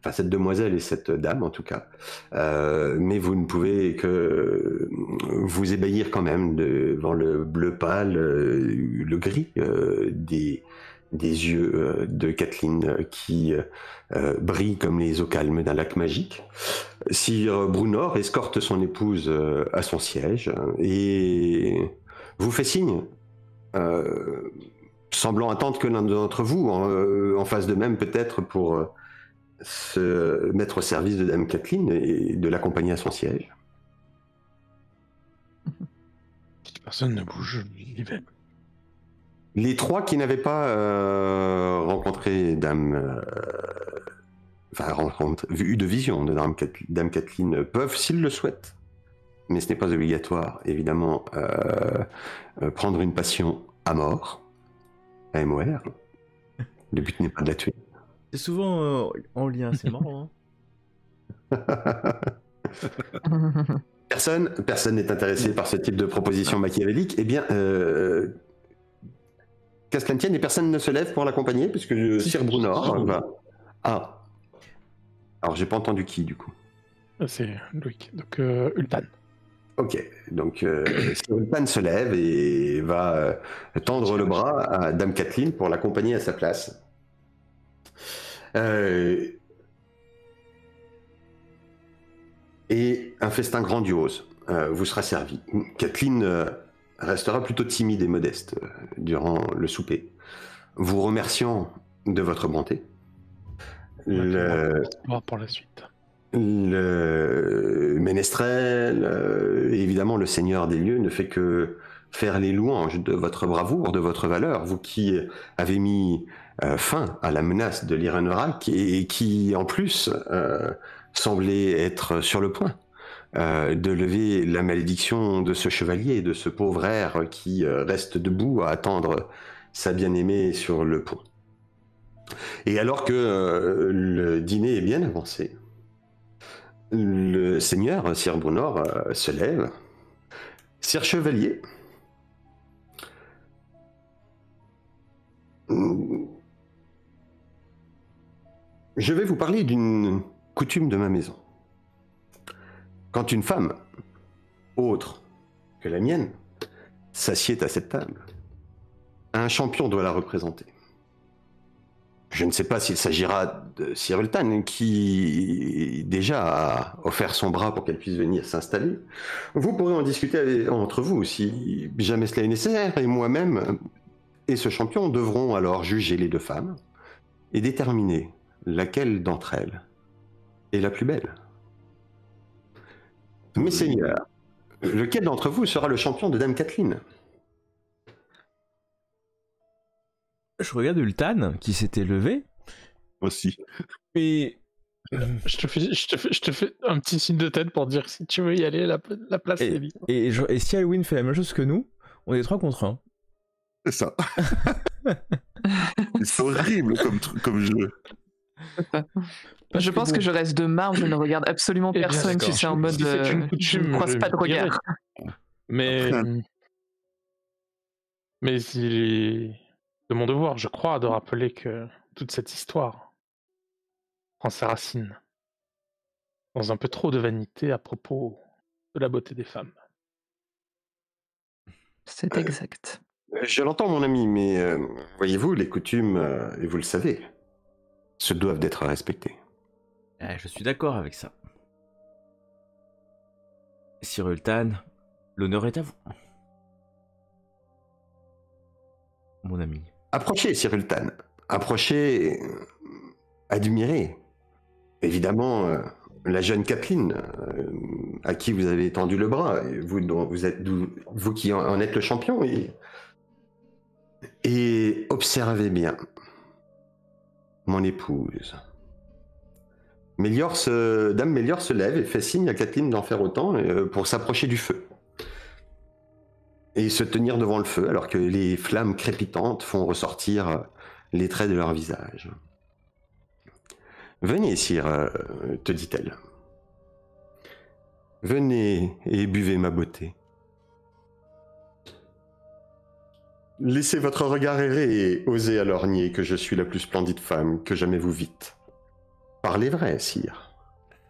Enfin, cette demoiselle et cette dame, en tout cas. Mais vous ne pouvez que vous ébahir quand même devant le bleu pâle, le gris des yeux de Kathleen qui brillent comme les eaux calmes d'un lac magique. Sir Brunor escorte son épouse à son siège et vous fait signe, semblant attendre que l'un d'entre vous en fasse de même peut-être pour se mettre au service de Dame Kathleen et de l'accompagner à son siège. Si personne ne bouge, j'y vais. Les trois qui n'avaient pas rencontré Dame... eu de vision de Dame Kathleen peuvent, s'ils le souhaitent, mais ce n'est pas obligatoire, évidemment, prendre une passion à mort, AMOR. Le but n'est pas de la tuer. C'est souvent en lien, c'est marrant. Personne n'est intéressé par ce type de proposition machiavélique. Eh bien, qu'à cela ne tienne, et personne ne se lève pour l'accompagner, puisque Sir Brunor va... Ah. Alors, j'ai pas entendu qui, du coup. C'est Loïc, donc Ultan. Ok, donc Sir Ultan se lève et va tendre le bras à Dame Kathleen pour l'accompagner à sa place. Et un festin grandiose vous sera servi. Kathleen restera plutôt timide et modeste durant le souper, vous remerciant de votre bonté. Pour la suite. Le ménestrel, et évidemment le seigneur des lieux, ne fait que faire les louanges de votre bravoure, de votre valeur, vous qui avez mis fin à la menace de l'Irenerac et qui, en plus, semblait être sur le point de lever la malédiction de ce chevalier, de ce pauvre air qui reste debout à attendre sa bien-aimée sur le pont. Et alors que le dîner est bien avancé, le seigneur, Sir Brunor, se lève. Sir Chevalier, je vais vous parler d'une coutume de ma maison. Quand une femme, autre que la mienne, s'assied à cette table, un champion doit la représenter. Je ne sais pas s'il s'agira de Sir Ultan, qui déjà a offert son bras pour qu'elle puisse venir s'installer. Vous pourrez en discuter entre vous si jamais cela est nécessaire, et moi-même et ce champion devront alors juger les deux femmes et déterminer laquelle d'entre elles est la plus belle. Mes seigneurs, lequel d'entre vous sera le champion de Dame Kathleen ? Je regarde Ultan qui s'était levé. Aussi. Et Je te fais un petit signe de tête pour dire si tu veux y aller, la place est libre. et si Alwyn fait la même chose que nous, on est 3 contre 1. C'est ça. C'est horrible comme jeu. Je pense que je reste de marge, je ne regarde absolument personne, tu sais, en mode Si c'est une je coutume, ne croise pas de je dirais. regard. Mais il est de mon devoir, je crois, de rappeler que toute cette histoire prend ses racines dans un peu trop de vanité à propos de la beauté des femmes. C'est exact. Je l'entends, mon ami, mais voyez-vous, les coutumes, et vous le savez, se doivent d'être respectées. Je suis d'accord avec ça. Sir Ultan, l'honneur est à vous. Mon ami. Approchez, Sir Ultan. Approchez, admirez. Évidemment, la jeune Kathleen, à qui vous avez tendu le bras, et vous qui en êtes le champion, et observez bien. Mon épouse. Dame Mélior se lève et fait signe à Kathleen d'en faire autant pour s'approcher du feu. Et se tenir devant le feu alors que les flammes crépitantes font ressortir les traits de leur visage. Venez, sire, te dit-elle. Venez et buvez ma beauté. Laissez votre regard errer et osez alors nier que je suis la plus splendide femme que jamais vous vîtes. Parlez vrai, sire,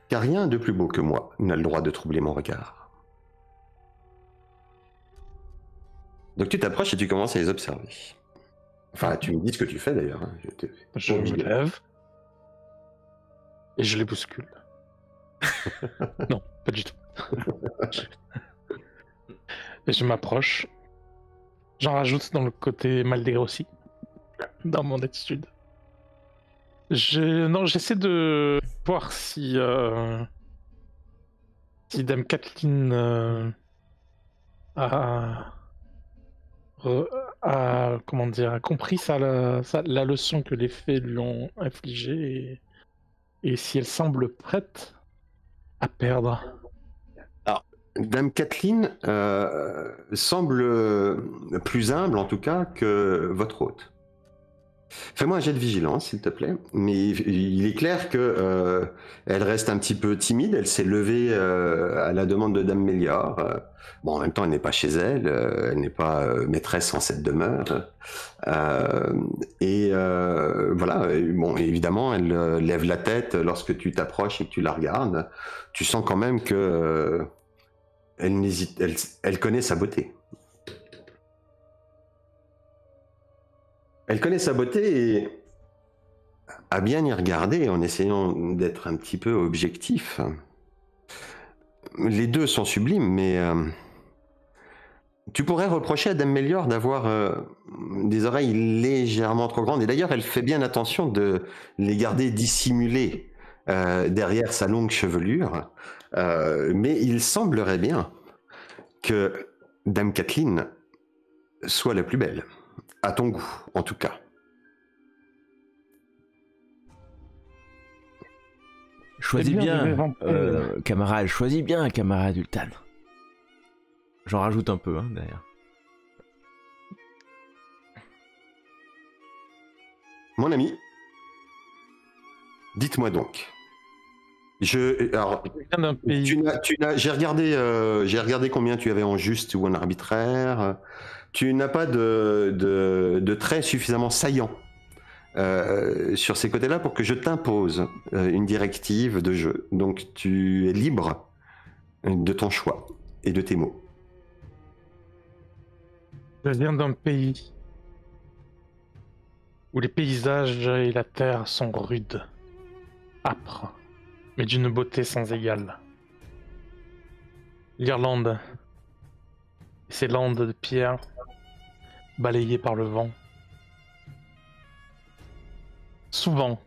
car rien de plus beau que moi n'a le droit de troubler mon regard. Donc tu t'approches et tu commences à les observer. Enfin, tu me dis ce que tu fais d'ailleurs. Hein. Je me lève et je les bouscule. Non, pas du tout. Et je m'approche. J'en rajoute dans le côté mal dégrossi, dans mon attitude. J'essaie de voir si Dame Kathleen a compris la leçon que les fées lui ont infligée et si elle semble prête à perdre. Alors, Dame Kathleen semble plus humble en tout cas que votre hôte. Fais-moi un jet de vigilance, s'il te plaît. Mais il est clair que elle reste un petit peu timide. Elle s'est levée à la demande de Dame Mélior. Bon, en même temps, elle n'est pas chez elle. Elle n'est pas maîtresse en cette demeure. Voilà. Bon, évidemment, elle lève la tête lorsque tu t'approches et que tu la regardes. Tu sens quand même que elle connaît sa beauté. Elle connaît sa beauté et à bien y regarder en essayant d'être un petit peu objectif. Les deux sont sublimes, mais tu pourrais reprocher à Dame Mélior d'avoir des oreilles légèrement trop grandes. Et d'ailleurs, elle fait bien attention de les garder dissimulées derrière sa longue chevelure. Mais il semblerait bien que Dame Kathleen soit la plus belle. À ton goût, en tout cas. Choisis bien, camarade Ultan. J'en rajoute un peu, d'ailleurs. Mon ami, dites-moi donc. J'ai regardé combien tu avais en juste ou en arbitraire. Tu n'as pas de traits suffisamment saillants sur ces côtés-là pour que je t'impose une directive de jeu. Donc tu es libre de ton choix et de tes mots. Je viens d'un pays où les paysages et la terre sont rudes, âpres, mais d'une beauté sans égale. L'Irlande et ses landes de pierre balayées par le vent. Souvent,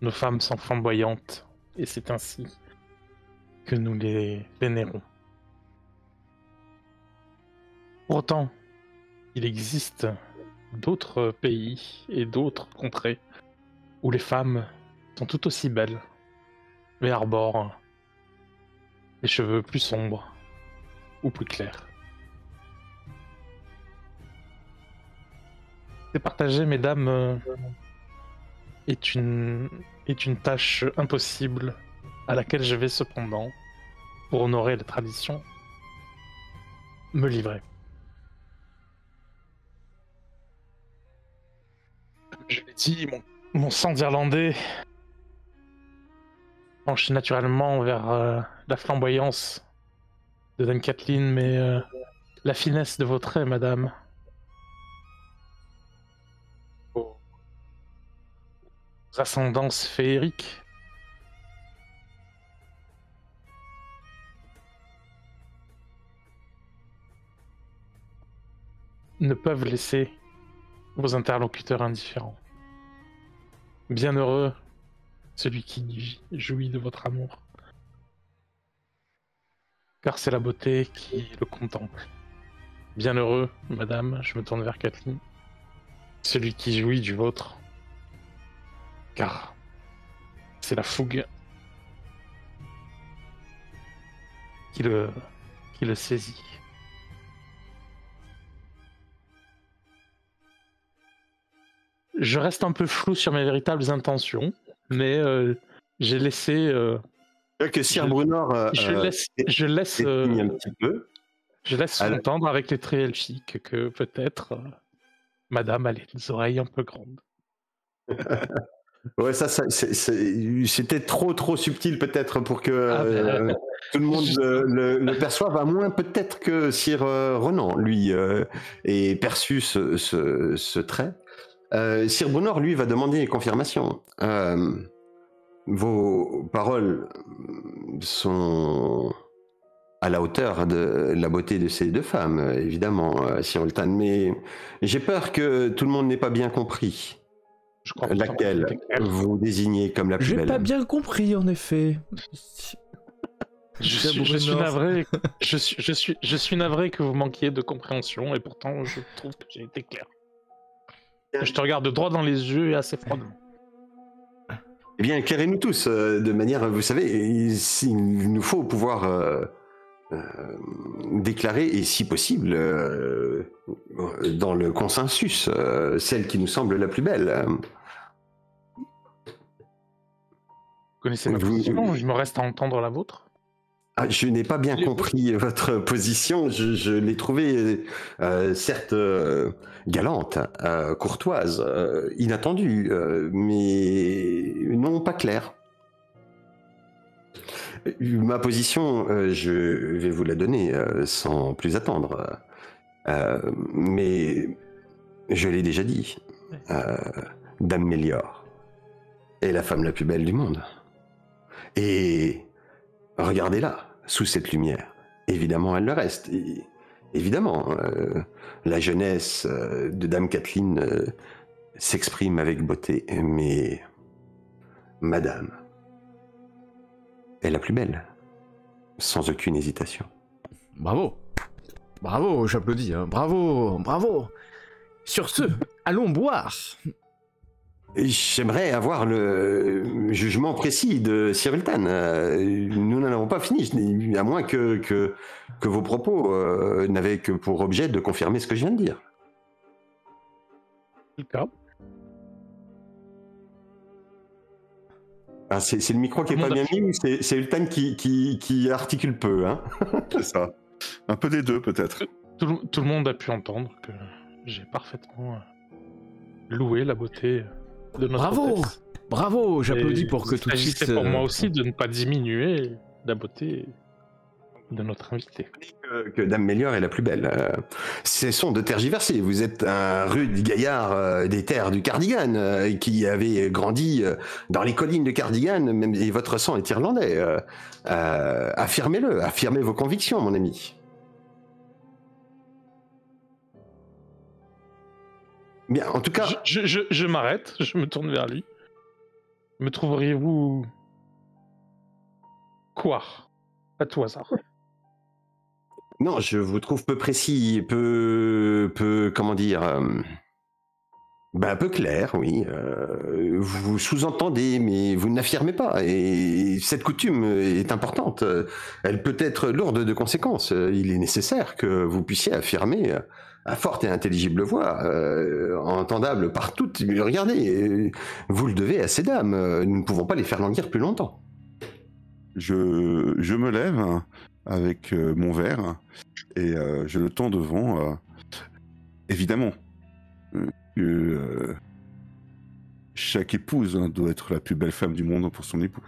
nos femmes sont flamboyantes et c'est ainsi que nous les vénérons. Pour autant, il existe d'autres pays et d'autres contrées où les femmes sont tout aussi belles, mais arborent les cheveux plus sombres ou plus clairs. Départager, mesdames, est une tâche impossible à laquelle je vais cependant, pour honorer la tradition, me livrer. Comme je l'ai dit, mon sang d'Irlandais penche naturellement vers la flamboyance de Dame Kathleen, mais la finesse de vos traits, madame. Vos ascendances féeriques. Ne peuvent laisser vos interlocuteurs indifférents. Bienheureux celui qui jouit de votre amour. Car c'est la beauté qui le contemple. Bienheureux, madame, je me tourne vers Kathleen, celui qui jouit du vôtre. Car c'est la fougue qui le saisit. Je reste un peu flou sur mes véritables intentions, mais j'ai laissé... que Sir Brunor... je laisse un petit peu. Je laisse entendre avec les traits elfiques que peut-être madame a les oreilles un peu grandes. Ouais, c'était trop subtil peut-être pour que tout le monde le perçoive, à moins peut-être que Sir Ronan, lui, ait perçu ce trait. Sir Brunor, lui, va demander une confirmation. Vos paroles sont à la hauteur de la beauté de ces deux femmes, évidemment, Sir Ultan, mais j'ai peur que tout le monde n'ait pas bien compris Je crois laquelle vous désignez comme la plus belle. J'ai pas bien compris, en effet. Je suis navré. Je suis navré que vous manquiez de compréhension, et pourtant je trouve que j'ai été clair. Je te regarde droit dans les yeux et assez froidement. Eh bien, éclairez-nous tous, de manière, vous savez, il nous faut pouvoir déclarer, et si possible, dans le consensus, celle qui nous semble la plus belle. Vous connaissez ma position, je me reste à entendre la vôtre. Ah, je n'ai pas bien compris votre position. Je l'ai trouvée, certes, galante, courtoise, inattendue, mais non pas claire. Ma position, je vais vous la donner sans plus attendre. Mais je l'ai déjà dit. Dame Mélior est la femme la plus belle du monde. Et regardez-la, sous cette lumière. Évidemment, elle le reste. Et évidemment, la jeunesse de Dame Kathleen s'exprime avec beauté. Mais Madame est la plus belle, sans aucune hésitation. Bravo. Bravo, j'applaudis. Hein. Bravo, bravo. Sur ce, allons boire. J'aimerais avoir le jugement précis de Sir Ultan. Nous n'en avons pas fini, à moins que vos propos n'avaient que pour objet de confirmer ce que je viens de dire. Ah, c'est le micro qui est pas bien mis ou c'est Ultan qui articule peu, hein? C'est ça. Un peu des deux, peut-être. Tout le monde a pu entendre que j'ai parfaitement loué la beauté de notre hôtesse. Bravo, j'applaudis pour que tout de suite... C'est pour moi aussi de ne pas diminuer la beauté de notre invité. Que Dame Mélior est la plus belle. Cessons de tergiverser. Vous êtes un rude gaillard des terres du Cardigan qui avait grandi dans les collines de Cardigan, même, et votre sang est irlandais. Affirmez-le, affirmez vos convictions, mon ami. Bien, en tout cas... Je m'arrête, je me tourne vers lui. Me trouveriez-vous... quoi? À tout hasard. Non, je vous trouve peu précis, peu comment dire... un peu clair, oui. Vous sous-entendez, mais vous n'affirmez pas. Et cette coutume est importante. Elle peut être lourde de conséquences. Il est nécessaire que vous puissiez affirmer à forte et intelligible voix, entendable par toutes. Mais regardez, vous le devez à ces dames. Nous ne pouvons pas les faire languir plus longtemps. Je me lève avec mon verre et je le tends devant. Évidemment que chaque épouse doit être la plus belle femme du monde pour son époux.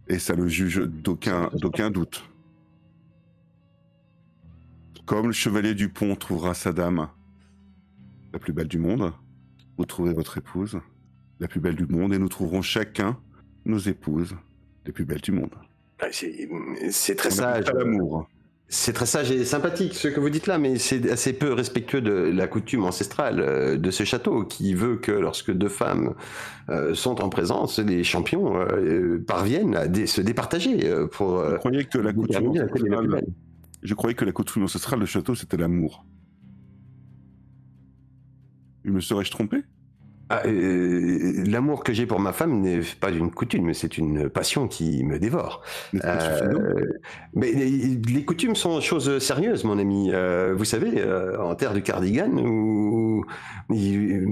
Et ça ne juge d'aucun doute. Comme le chevalier du pont trouvera sa dame la plus belle du monde, vous trouverez votre épouse la plus belle du monde et nous trouverons chacun nos épouses les plus belles du monde. C'est très sage. L'amour. C'est très sage et sympathique ce que vous dites là, mais c'est assez peu respectueux de la coutume ancestrale de ce château qui veut que lorsque deux femmes sont en présence, les champions parviennent à se départager pour. Je croyais que la coutume ancestrale de château c'était l'amour. Me serais-je trompé? L'amour que j'ai pour ma femme n'est pas une coutume, c'est une passion qui me dévore. Mais les coutumes sont choses sérieuses, mon ami. Vous savez, en terre du Cardigan, où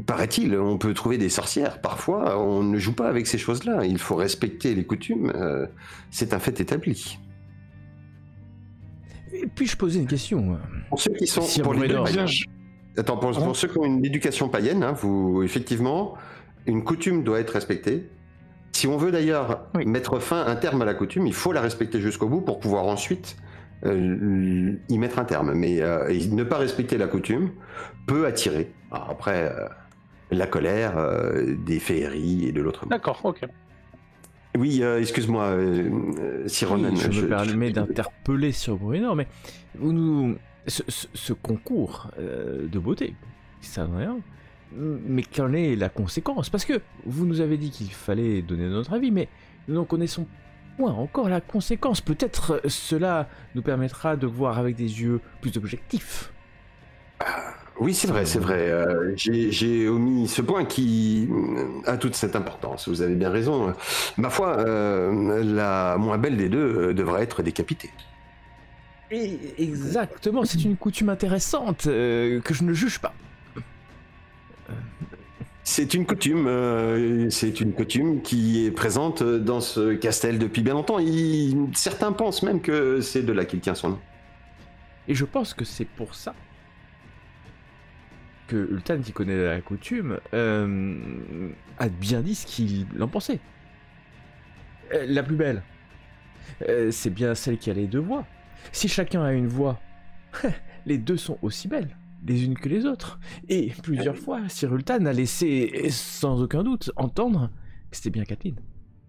paraît-il, on peut trouver des sorcières. Parfois, on ne joue pas avec ces choses-là. Il faut respecter les coutumes. C'est un fait établi. Et puis je posais une question. Pour ceux qui sont pour les Attends, pour ceux qui ont une éducation païenne, hein, effectivement, une coutume doit être respectée. Si on veut d'ailleurs mettre un terme à la coutume, il faut la respecter jusqu'au bout pour pouvoir ensuite y mettre un terme. Mais ne pas respecter la coutume peut attirer, après, la colère des féeries et de l'autre monde. D'accord, ok. Oui, excuse-moi, Sironen. Oui, je me permets d'interpeller sur Bruenor, mais vous nous... Ce concours de beauté, ça n'a rien. Mais quelle est la conséquence? Parce que vous nous avez dit qu'il fallait donner notre avis, mais nous n'en connaissons point encore la conséquence. Peut-être cela nous permettra de voir avec des yeux plus objectifs. Oui, c'est vrai. J'ai omis ce point qui a toute cette importance. Vous avez bien raison. Ma foi, la moins belle des deux devra être décapitée. Et exactement, c'est une coutume intéressante que je ne juge pas. C'est une coutume qui est présente dans ce castel depuis bien longtemps. Certains pensent même que c'est de là qu'il tient son nom. Et je pense que c'est pour ça que Ultan, qui connaît la coutume, a bien dit ce qu'il en pensait. La plus belle, c'est bien celle qui a les deux voix. Si chacun a une voix, les deux sont aussi belles, les unes que les autres. Et plusieurs fois, Sir Ultan a laissé, sans aucun doute, entendre que c'était bien Kathleen.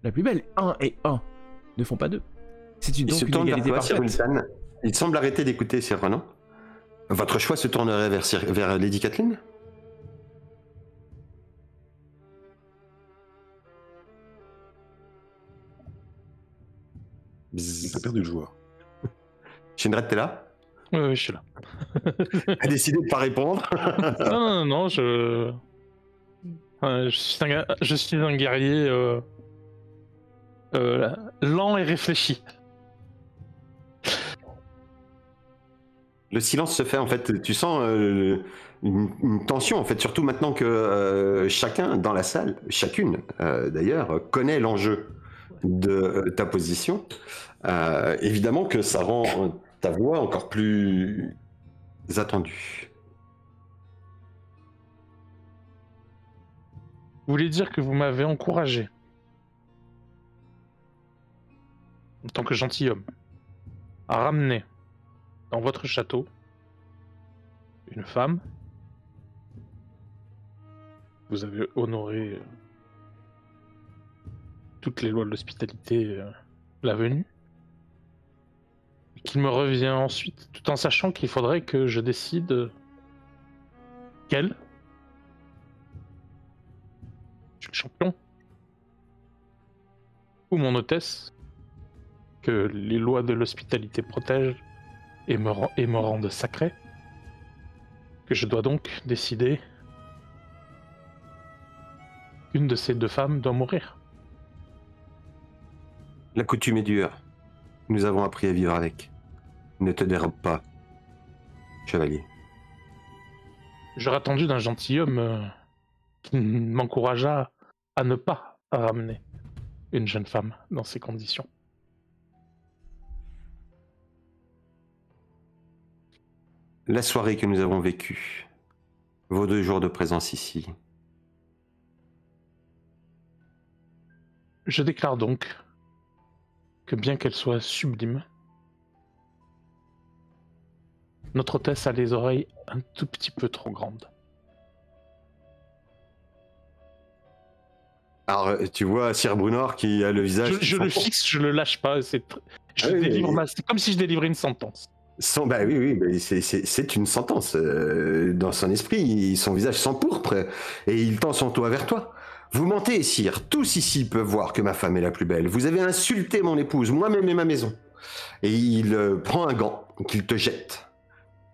La plus belle. 1 et 1 ne font pas 2. C'est donc une égalité parfaite. Il semble arrêter d'écouter Sir Renan. Votre choix se tournerait vers Lady Kathleen ? T'as perdu le joueur. Shinred, t'es là ? Oui, je suis là. A décidé de pas répondre. Non, je suis un guerrier lent et réfléchi. Le silence se fait, en fait, tu sens une tension, en fait, surtout maintenant que chacun dans la salle, chacune d'ailleurs, connaît l'enjeu de ta position. Évidemment que ça rend ta voix encore plus attendue. Vous voulez dire que vous m'avez encouragé, en tant que gentilhomme, à ramener dans votre château une femme. Vous avez honoré toutes les lois de l'hospitalité la venue. Qu'il me revient ensuite, tout en sachant qu'il faudrait que je décide quel champion ou mon hôtesse que les lois de l'hospitalité protègent et me rendent sacré, que je dois donc décider qu'une de ces deux femmes doit mourir. La coutume est dure. Nous avons appris à vivre avec. Ne te dérobe pas, chevalier. J'aurais attendu d'un gentilhomme qui m'encouragea à ne pas ramener une jeune femme dans ces conditions. La soirée que nous avons vécue, vos 2 jours de présence ici. Je déclare donc que bien qu'elle soit sublime, Notre hôtesse a les oreilles un tout petit peu trop grandes. Alors, tu vois Sir Brunor qui a le visage... Je le fixe, je le lâche pas. C'est comme si je délivrais une sentence. Bah oui, mais c'est une sentence. Dans son esprit, son visage s'empourpre et il tend son doigt vers toi. Vous mentez, sire. Tous ici peuvent voir que ma femme est la plus belle. Vous avez insulté mon épouse, moi-même et ma maison. Et il prend un gant qu'il te jette.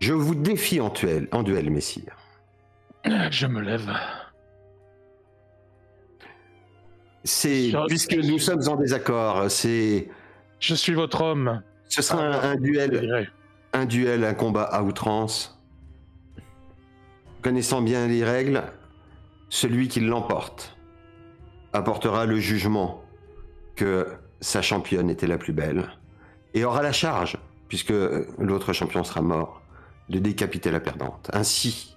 Je vous défie en duel, messire. Je me lève. Puisque nous sommes en désaccord, Je suis votre homme. Ce sera un duel, un combat à outrance. Connaissant bien les règles, celui qui l'emporte apportera le jugement que sa championne était la plus belle et aura la charge, puisque l'autre champion sera mort, de décapiter la perdante. Ainsi,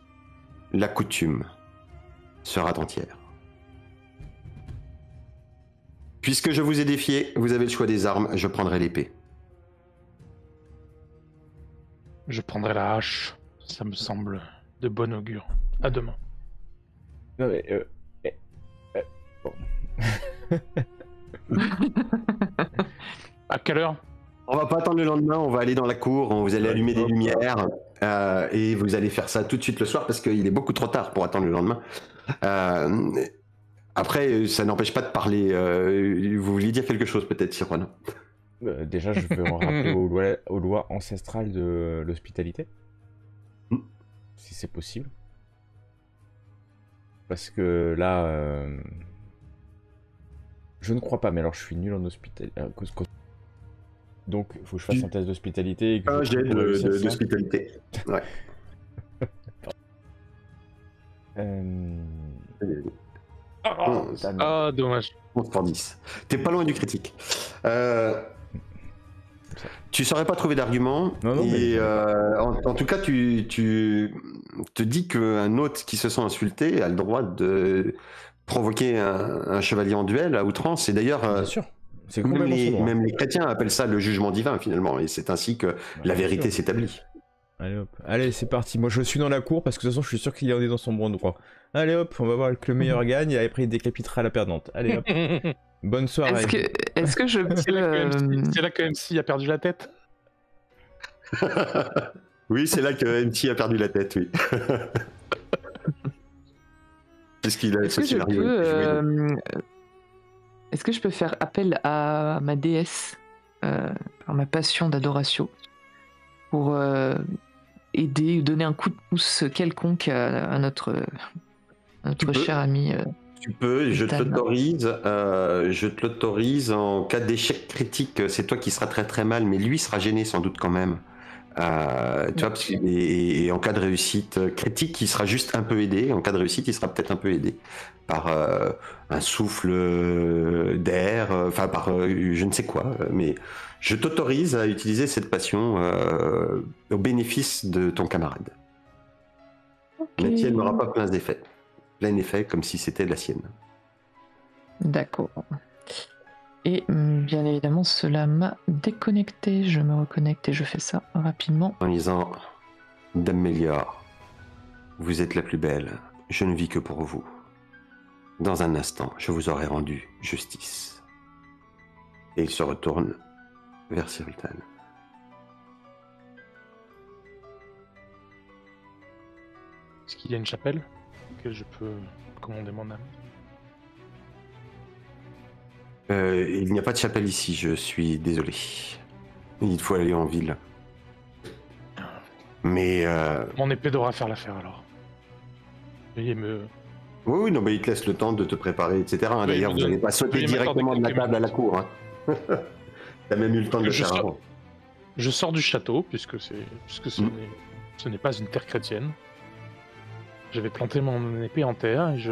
la coutume sera entière. Puisque je vous ai défié, vous avez le choix des armes, je prendrai l'épée. Je prendrai la hache. Ça me semble de bon augure. À demain. Non mais... bon. À quelle heure? On va pas attendre le lendemain, on va aller dans la cour, vous allez allumer des lumières et vous allez faire ça tout de suite le soir parce qu'il est beaucoup trop tard pour attendre le lendemain. Après, ça n'empêche pas de parler. Vous vouliez dire quelque chose peut-être, Sirwan? Déjà, je veux en rappeler aux lois ancestrales de l'hospitalité. Si c'est possible. Parce que là... je ne crois pas, mais alors je suis nul en hospitalité. Donc, il faut que je fasse un test d'hospitalité. J'ai d'hospitalité. Ouais. Dommage. 11/10. T'es pas loin du critique. Tu saurais pas trouver d'argument. Non, et en tout cas, tu te dis qu'un hôte qui se sent insulté a le droit de provoquer un chevalier en duel à outrance. Et d'ailleurs, bien sûr. Même les chrétiens appellent ça le jugement divin finalement. Et c'est ainsi que la vérité s'établit. Allez hop, allez c'est parti, moi je suis dans la cour parce que de toute façon je suis sûr qu'il est dans son bon droit. Allez hop, on va voir que le meilleur gagne et après il décapitera la perdante. Allez hop, bonne soirée. Est-ce que je peux... C'est là que MC a perdu la tête. Oui, c'est là que MC a perdu la tête, oui. Est-ce que je peux faire appel à ma déesse, par ma passion d'adoration, pour aider ou donner un coup de pouce quelconque à notre cher ami. Tu peux, je te l'autorise en cas d'échec critique, c'est toi qui seras très très mal, mais lui sera gêné sans doute quand même. Tu vois, et en cas de réussite critique, il sera juste un peu aidé. En cas de réussite, il sera peut-être un peu aidé par un souffle d'air, enfin par je ne sais quoi, mais je t'autorise à utiliser cette passion au bénéfice de ton camarade. La tienne n'aura pas plein d'effets. Plein effet comme si c'était la sienne. D'accord. Et bien évidemment, cela m'a déconnecté. Je me reconnecte et je fais ça rapidement. En disant, Dame Mélior, vous êtes la plus belle. Je ne vis que pour vous. Dans un instant, je vous aurai rendu justice. Et il se retourne vers Sirultan. Est-ce qu'il y a une chapelle que je peux commander mon âme? Il n'y a pas de chapelle ici, je suis désolé. Il faut aller en ville. Mais... Mon épée devra faire l'affaire alors. Veuillez me... Oui, non, mais il te laisse le temps de te préparer, etc. Oui, d'ailleurs, vous n'allez pas sauter directement de la table à la cour. Hein. T'as même eu le temps de le faire avant. Je sors du château, puisque ce n'est pas une terre chrétienne. Je vais planter mon épée en terre et je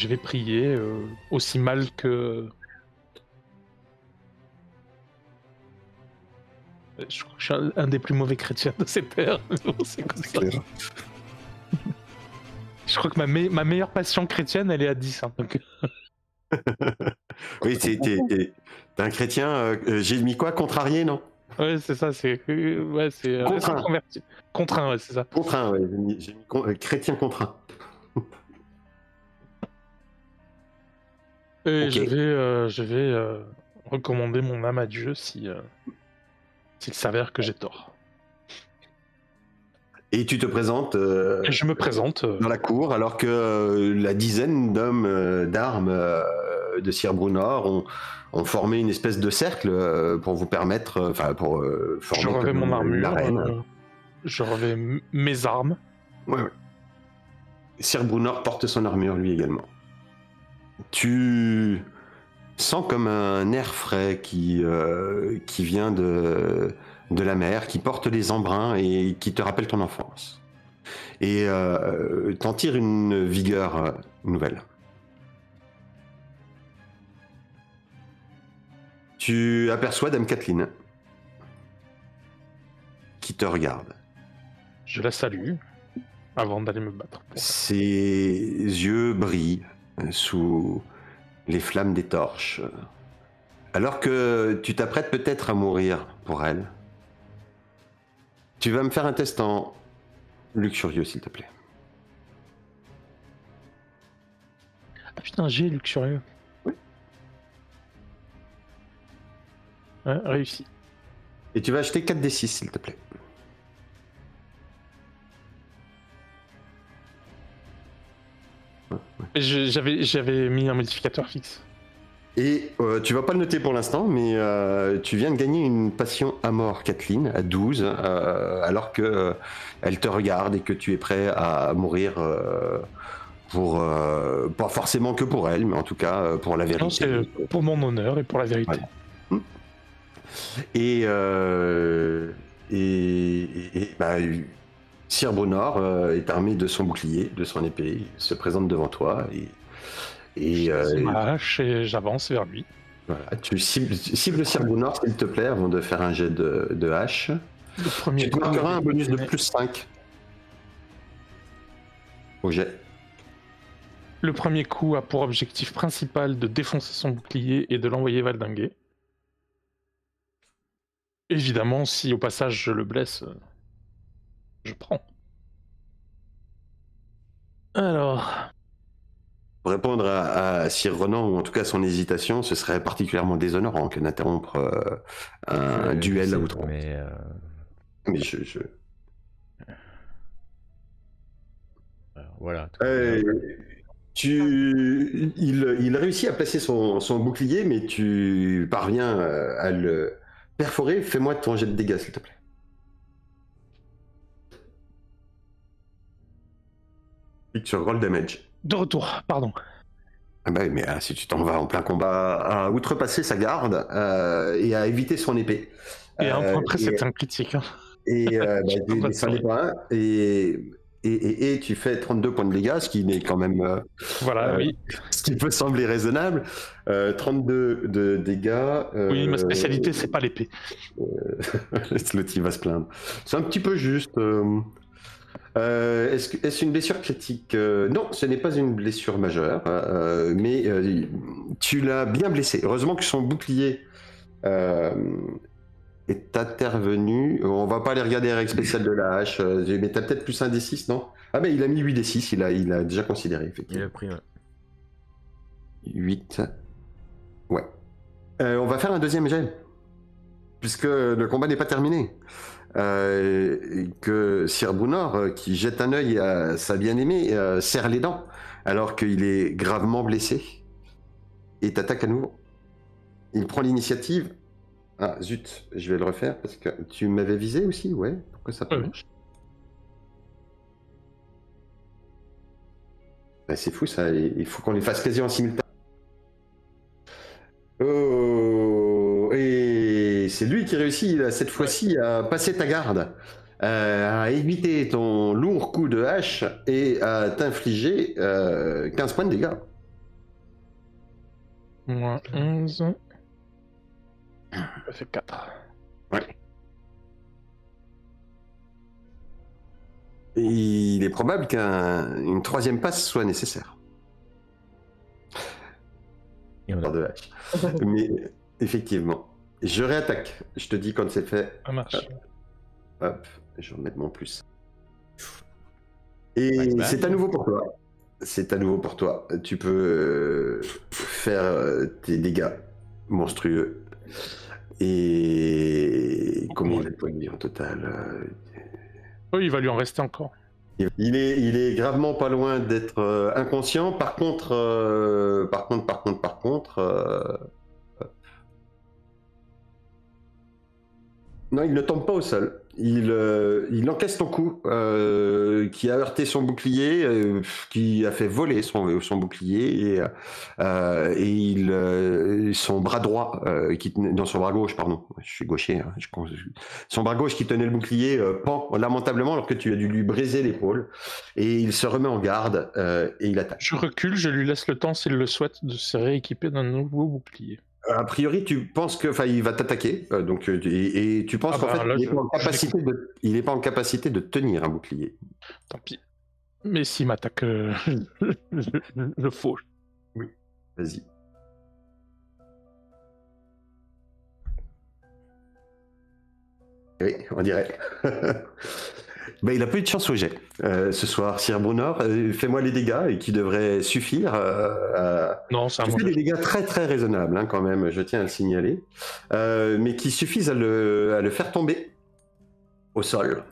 vais prier aussi mal que... Je crois que je suis un des plus mauvais chrétiens de cette terre. C'est comme ça. Je crois que ma meilleure passion chrétienne, elle est à 10. Hein, donc... Oui, t'es un chrétien, j'ai mis quoi? Contrarié, non? Ouais, c'est ça, c'est Contraint. converti. Contraint, ouais, c'est ça. Contraint, ouais. J'ai mis chrétien contraint. Et Ok. je vais recommander mon âme à Dieu si s'il s'avère que j'ai tort. Et tu te présentes Et je me présente. dans la cour, alors que la dizaine d'hommes d'armes de Sir Brunor ont formé une espèce de cercle pour vous permettre, pour former Je revais comme mon armure. l'arène. Je revais mes armes. Ouais. Sir Brunor porte son armure lui également. Tu sens comme un air frais qui vient de la mer, qui porte les embruns et qui te rappelle ton enfance. Et t'en tires une vigueur nouvelle. Tu aperçois Dame Kathleen qui te regarde. Je la salue avant d'aller me battre. Ses yeux brillent sous les flammes des torches. Alors que tu t'apprêtes peut-être à mourir pour elle, tu vas me faire un test en luxurieux, s'il te plaît. Ah putain, j'ai luxurieux. Oui. Ouais, réussi. Et tu vas acheter 4d6, s'il te plaît. J'avais mis un modificateur fixe. Et tu vas pas le noter pour l'instant, mais tu viens de gagner une passion à mort, Kathleen, à 12, alors que elle te regarde et que tu es prêt à mourir pour pas forcément que pour elle, mais en tout cas pour la vérité. Non, c'est pour mon honneur et pour la vérité. Ouais. Et Sir Brunor est armé de son bouclier, de son épée, il se présente devant toi et ma hache et j'avance vers lui. voilà, tu cibles Sir Brunor, s'il te plaît, avant de faire un jet de hache. Le premier Tu te marqueras un bonus de plus 5 au jet. Le premier coup a pour objectif principal de défoncer son bouclier et de l'envoyer valdinguer. Évidemment, si au passage je le blesse, je prends. Alors... Pour répondre à Sir Ronan, ou en tout cas son hésitation, ce serait particulièrement déshonorant que d'interrompre un duel à outrance. Mais Alors, voilà. Il réussit à placer son bouclier, mais tu parviens à le perforer. Fais-moi ton jet de dégâts, s'il te plaît. Clique sur Roll Damage. De retour, pardon. Ah bah oui, mais si tu t'en vas en plein combat, à outrepasser sa garde et à éviter son épée. Et un point près, c'était un critique. Hein. Et ça n'est pas un. Et tu fais 32 points de dégâts, ce qui n'est quand même... voilà, oui. Ce qui peut sembler raisonnable. 32 de dégâts... oui, ma spécialité, c'est pas l'épée. L'autre, il va se plaindre. C'est un petit peu juste... Est-ce une blessure critique? Non, ce n'est pas une blessure majeure, mais tu l'as bien blessé. Heureusement que son bouclier est intervenu. On va pas aller regarder avec spécial de la hache, mais t'as peut-être plus un D6, non? Ah ben il a mis 8 D6, il a déjà considéré, effectivement. Il a pris, ouais. 8. Ouais. On va faire un deuxième jet, puisque le combat n'est pas terminé. Que Sir Brunor, qui jette un œil à sa bien-aimée, serre les dents, alors qu'il est gravement blessé, et t'attaque à nouveau. Il prend l'initiative. Ah zut, je vais le refaire, parce que tu m'avais visé aussi, ouais? Pourquoi ça peut marcher? Bah, c'est fou ça, il faut qu'on les fasse quasi en simultané. Oh, et c'est lui qui réussit cette fois-ci à passer ta garde, à éviter ton lourd coup de hache et à t'infliger 15 points de dégâts. Moins 11. Ça fait 4. Ouais. Et il est probable qu'une troisième passe soit nécessaire. Et on a... de hache. Mais effectivement. Je réattaque. Je te dis quand c'est fait. Ça marche. Hop, je vais remettre mon plus. Et c'est à nouveau pour toi. C'est à nouveau pour toi. Tu peux faire tes dégâts monstrueux. Et combien il a de points de vie en total? Oui, il va lui en rester encore. Il est gravement pas loin d'être inconscient. Par contre, non, il ne tombe pas au sol. Il encaisse ton coup qui a heurté son bouclier, qui a fait voler son bouclier et son bras droit, dans son bras gauche, pardon, je suis gaucher, hein, son bras gauche qui tenait le bouclier pend lamentablement alors que tu as dû lui briser l'épaule et il se remet en garde et il attaque. Je recule, je lui laisse le temps, s'il le souhaite, de se rééquiper d'un nouveau bouclier. A priori, tu penses que, il va t'attaquer, et tu penses qu'en fait, il n'est pas en capacité de tenir un bouclier. Tant pis. Mais s'il m'attaque, je fauche. Oui, vas-y. Oui, on dirait. Il a pas eu de chance au jet ce soir, Sir Brunner. Fais-moi les dégâts et qui devraient suffire. Non, ça tu fais des dégâts très très raisonnables, hein, quand même, je tiens à le signaler. Mais qui suffisent à le faire tomber au sol,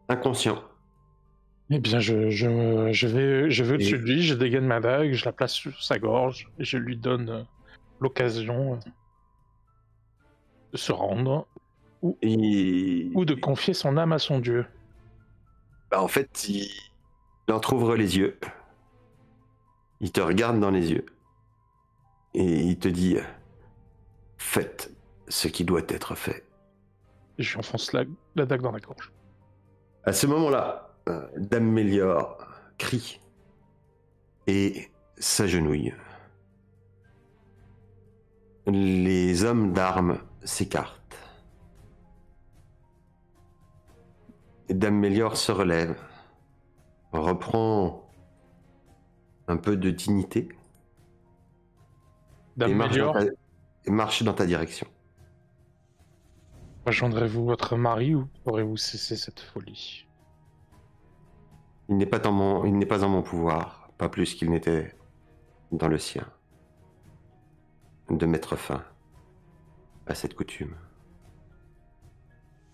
inconscient. Eh bien, je vais au-dessus de lui, je dégaine ma dague, je la place sur sa gorge et je lui donne l'occasion de se rendre ou de confier son âme à son dieu. En fait, il entrouvre les yeux, il te regarde dans les yeux et il te dit « Faites ce qui doit être fait ». Et je lui enfonce la dague dans la gorge. À ce moment-là, Dame Mélior crie et s'agenouille. Les hommes d'armes s'écartent. Dame Mélior se relève, reprend un peu de dignité Dame Mélior, et marche dans ta direction. Rejoindrez-vous votre mari ou aurez-vous cessé cette folie? Il n'est pas en mon pouvoir, pas plus qu'il n'était dans le sien, de mettre fin à cette coutume.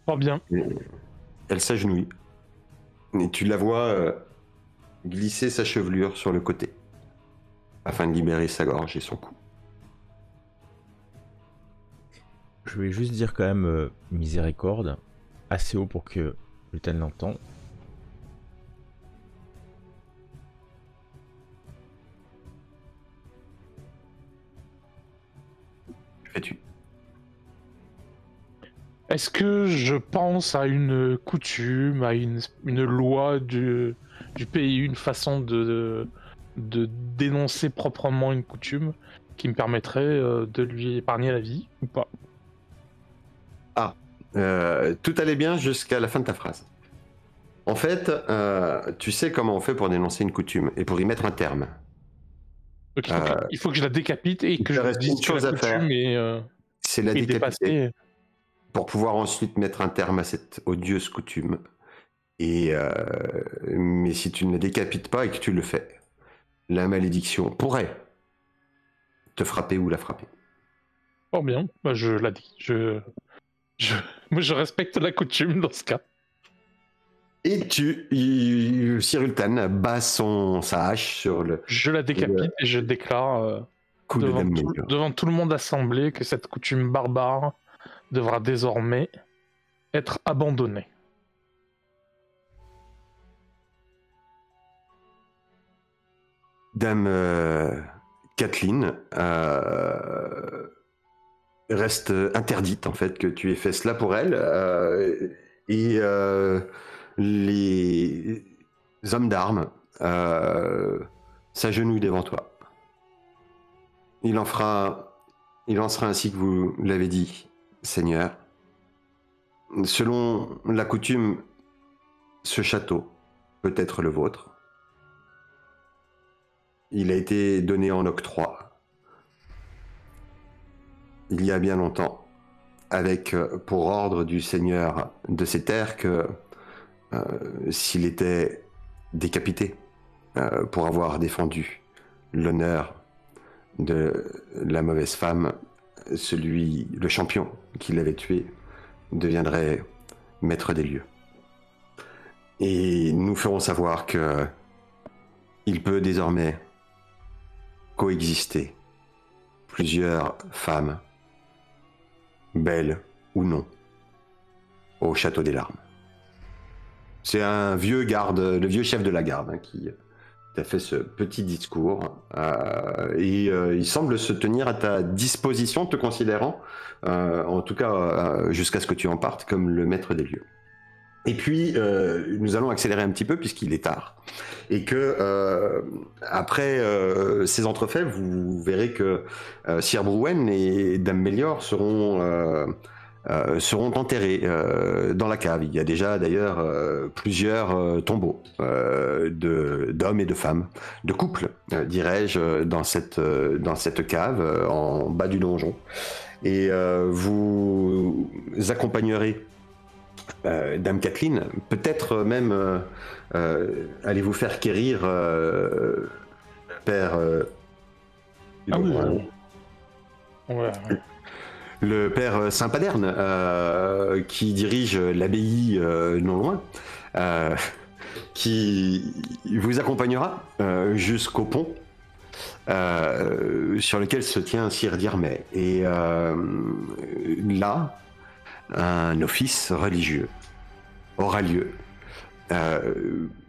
Fort bien. Elle s'agenouille et tu la vois glisser sa chevelure sur le côté afin de libérer sa gorge et son cou. Je vais juste dire quand même miséricorde, assez haut pour que Lutan l'entende. Que fais-tu? Est-ce que je pense à une coutume, à une loi du pays, une façon de dénoncer proprement une coutume qui me permettrait de lui épargner la vie ou pas? Tout allait bien jusqu'à la fin de ta phrase. En fait, tu sais comment on fait pour dénoncer une coutume et pour y mettre un terme. Donc il faut que je la décapite et que je dise que la coutume c'est la est décapiter. dépassée. Pour pouvoir ensuite mettre un terme à cette odieuse coutume. Mais si tu ne la décapites pas et que tu le fais, la malédiction pourrait te frapper ou la frapper. Oh bien, je l'ai dit. Moi je respecte la coutume dans ce cas. Et Sir Ultan bat sa hache sur le... Je la décapite et je déclare devant tout le monde assemblé que cette coutume barbare devra désormais être abandonnée. Dame Kathleen reste interdite en fait que tu aies fait cela pour elle et les hommes d'armes s'agenouillent devant toi. Il en sera ainsi que vous l'avez dit, Seigneur. Selon la coutume, ce château peut être le vôtre. Il a été donné en octroi il y a bien longtemps avec pour ordre du seigneur de ces terres que s'il était décapité pour avoir défendu l'honneur de la mauvaise femme, le champion qui l'avait tué, deviendrait maître des lieux. Et nous ferons savoir que il peut désormais coexister plusieurs femmes, belles ou non, au château des larmes. C'est un vieux garde, le vieux chef de la garde, qui t'a fait ce petit discours. Et il semble se tenir à ta disposition, te considérant, en tout cas jusqu'à ce que tu en partes, comme le maître des lieux. Et puis, nous allons accélérer un petit peu puisqu'il est tard. Et que, après ces entrefaits, vous verrez que Sir Brouen et Dame Mélior seront enterrés dans la cave. Il y a déjà d'ailleurs plusieurs tombeaux d'hommes et de femmes, de couples, dirais-je, dans cette cave en bas du donjon. Et vous accompagnerez Dame Kathleen, peut-être même allez-vous faire quérir Père... le Père Saint-Paderne, qui dirige l'abbaye non loin, qui vous accompagnera jusqu'au pont sur lequel se tient Sir Diarmait. Et là, un office religieux aura lieu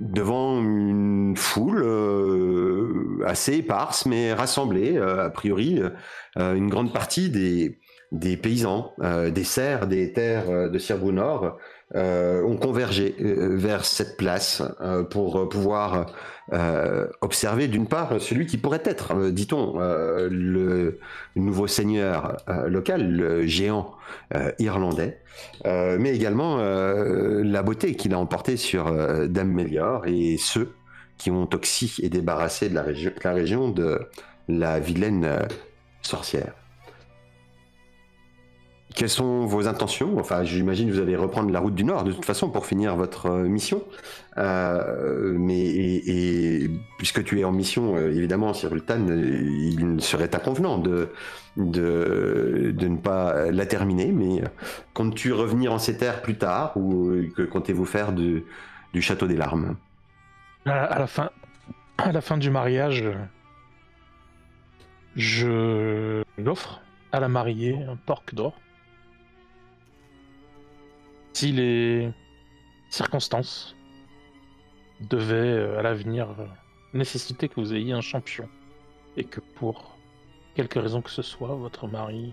devant une foule assez éparse mais rassemblée, a priori une grande partie des paysans, des serfs des terres de Sir Brunor ont convergé vers cette place pour pouvoir observer d'une part celui qui pourrait être, dit-on, le nouveau seigneur local, le géant irlandais, mais également la beauté qu'il a emportée sur Dame Mélior et ceux qui ont oxy et débarrassé de la région de la vilaine sorcière. Quelles sont vos intentions? Enfin, j'imagine que vous allez reprendre la route du Nord de toute façon pour finir votre mission. Mais puisque tu es en mission, évidemment, Sir Ultan, il serait inconvenant de ne pas la terminer. Mais comptes-tu revenir en ces terres plus tard ou que comptez-vous faire du château des larmes? À la fin du mariage, je l'offre à la mariée un porc d'or. Si les circonstances devaient à l'avenir nécessiter que vous ayez un champion et que pour quelque raison que ce soit, votre mari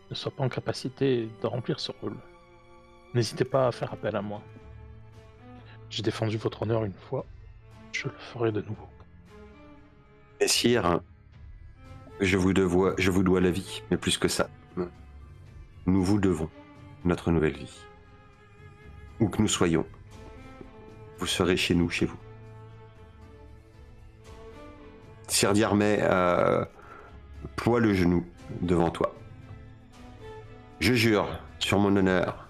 ne soit pas en capacité de remplir ce rôle, n'hésitez pas à faire appel à moi. J'ai défendu votre honneur une fois, je le ferai de nouveau. Messire, je vous dois la vie, mais plus que ça, nous vous devons notre nouvelle vie. Où que nous soyons, vous serez chez nous, chez vous. Sir Diarmait ploie le genou devant toi. Je jure, sur mon honneur,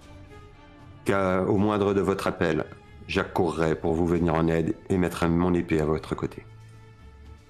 qu'au moindre de votre appel, j'accourrai pour vous venir en aide et mettre mon épée à votre côté.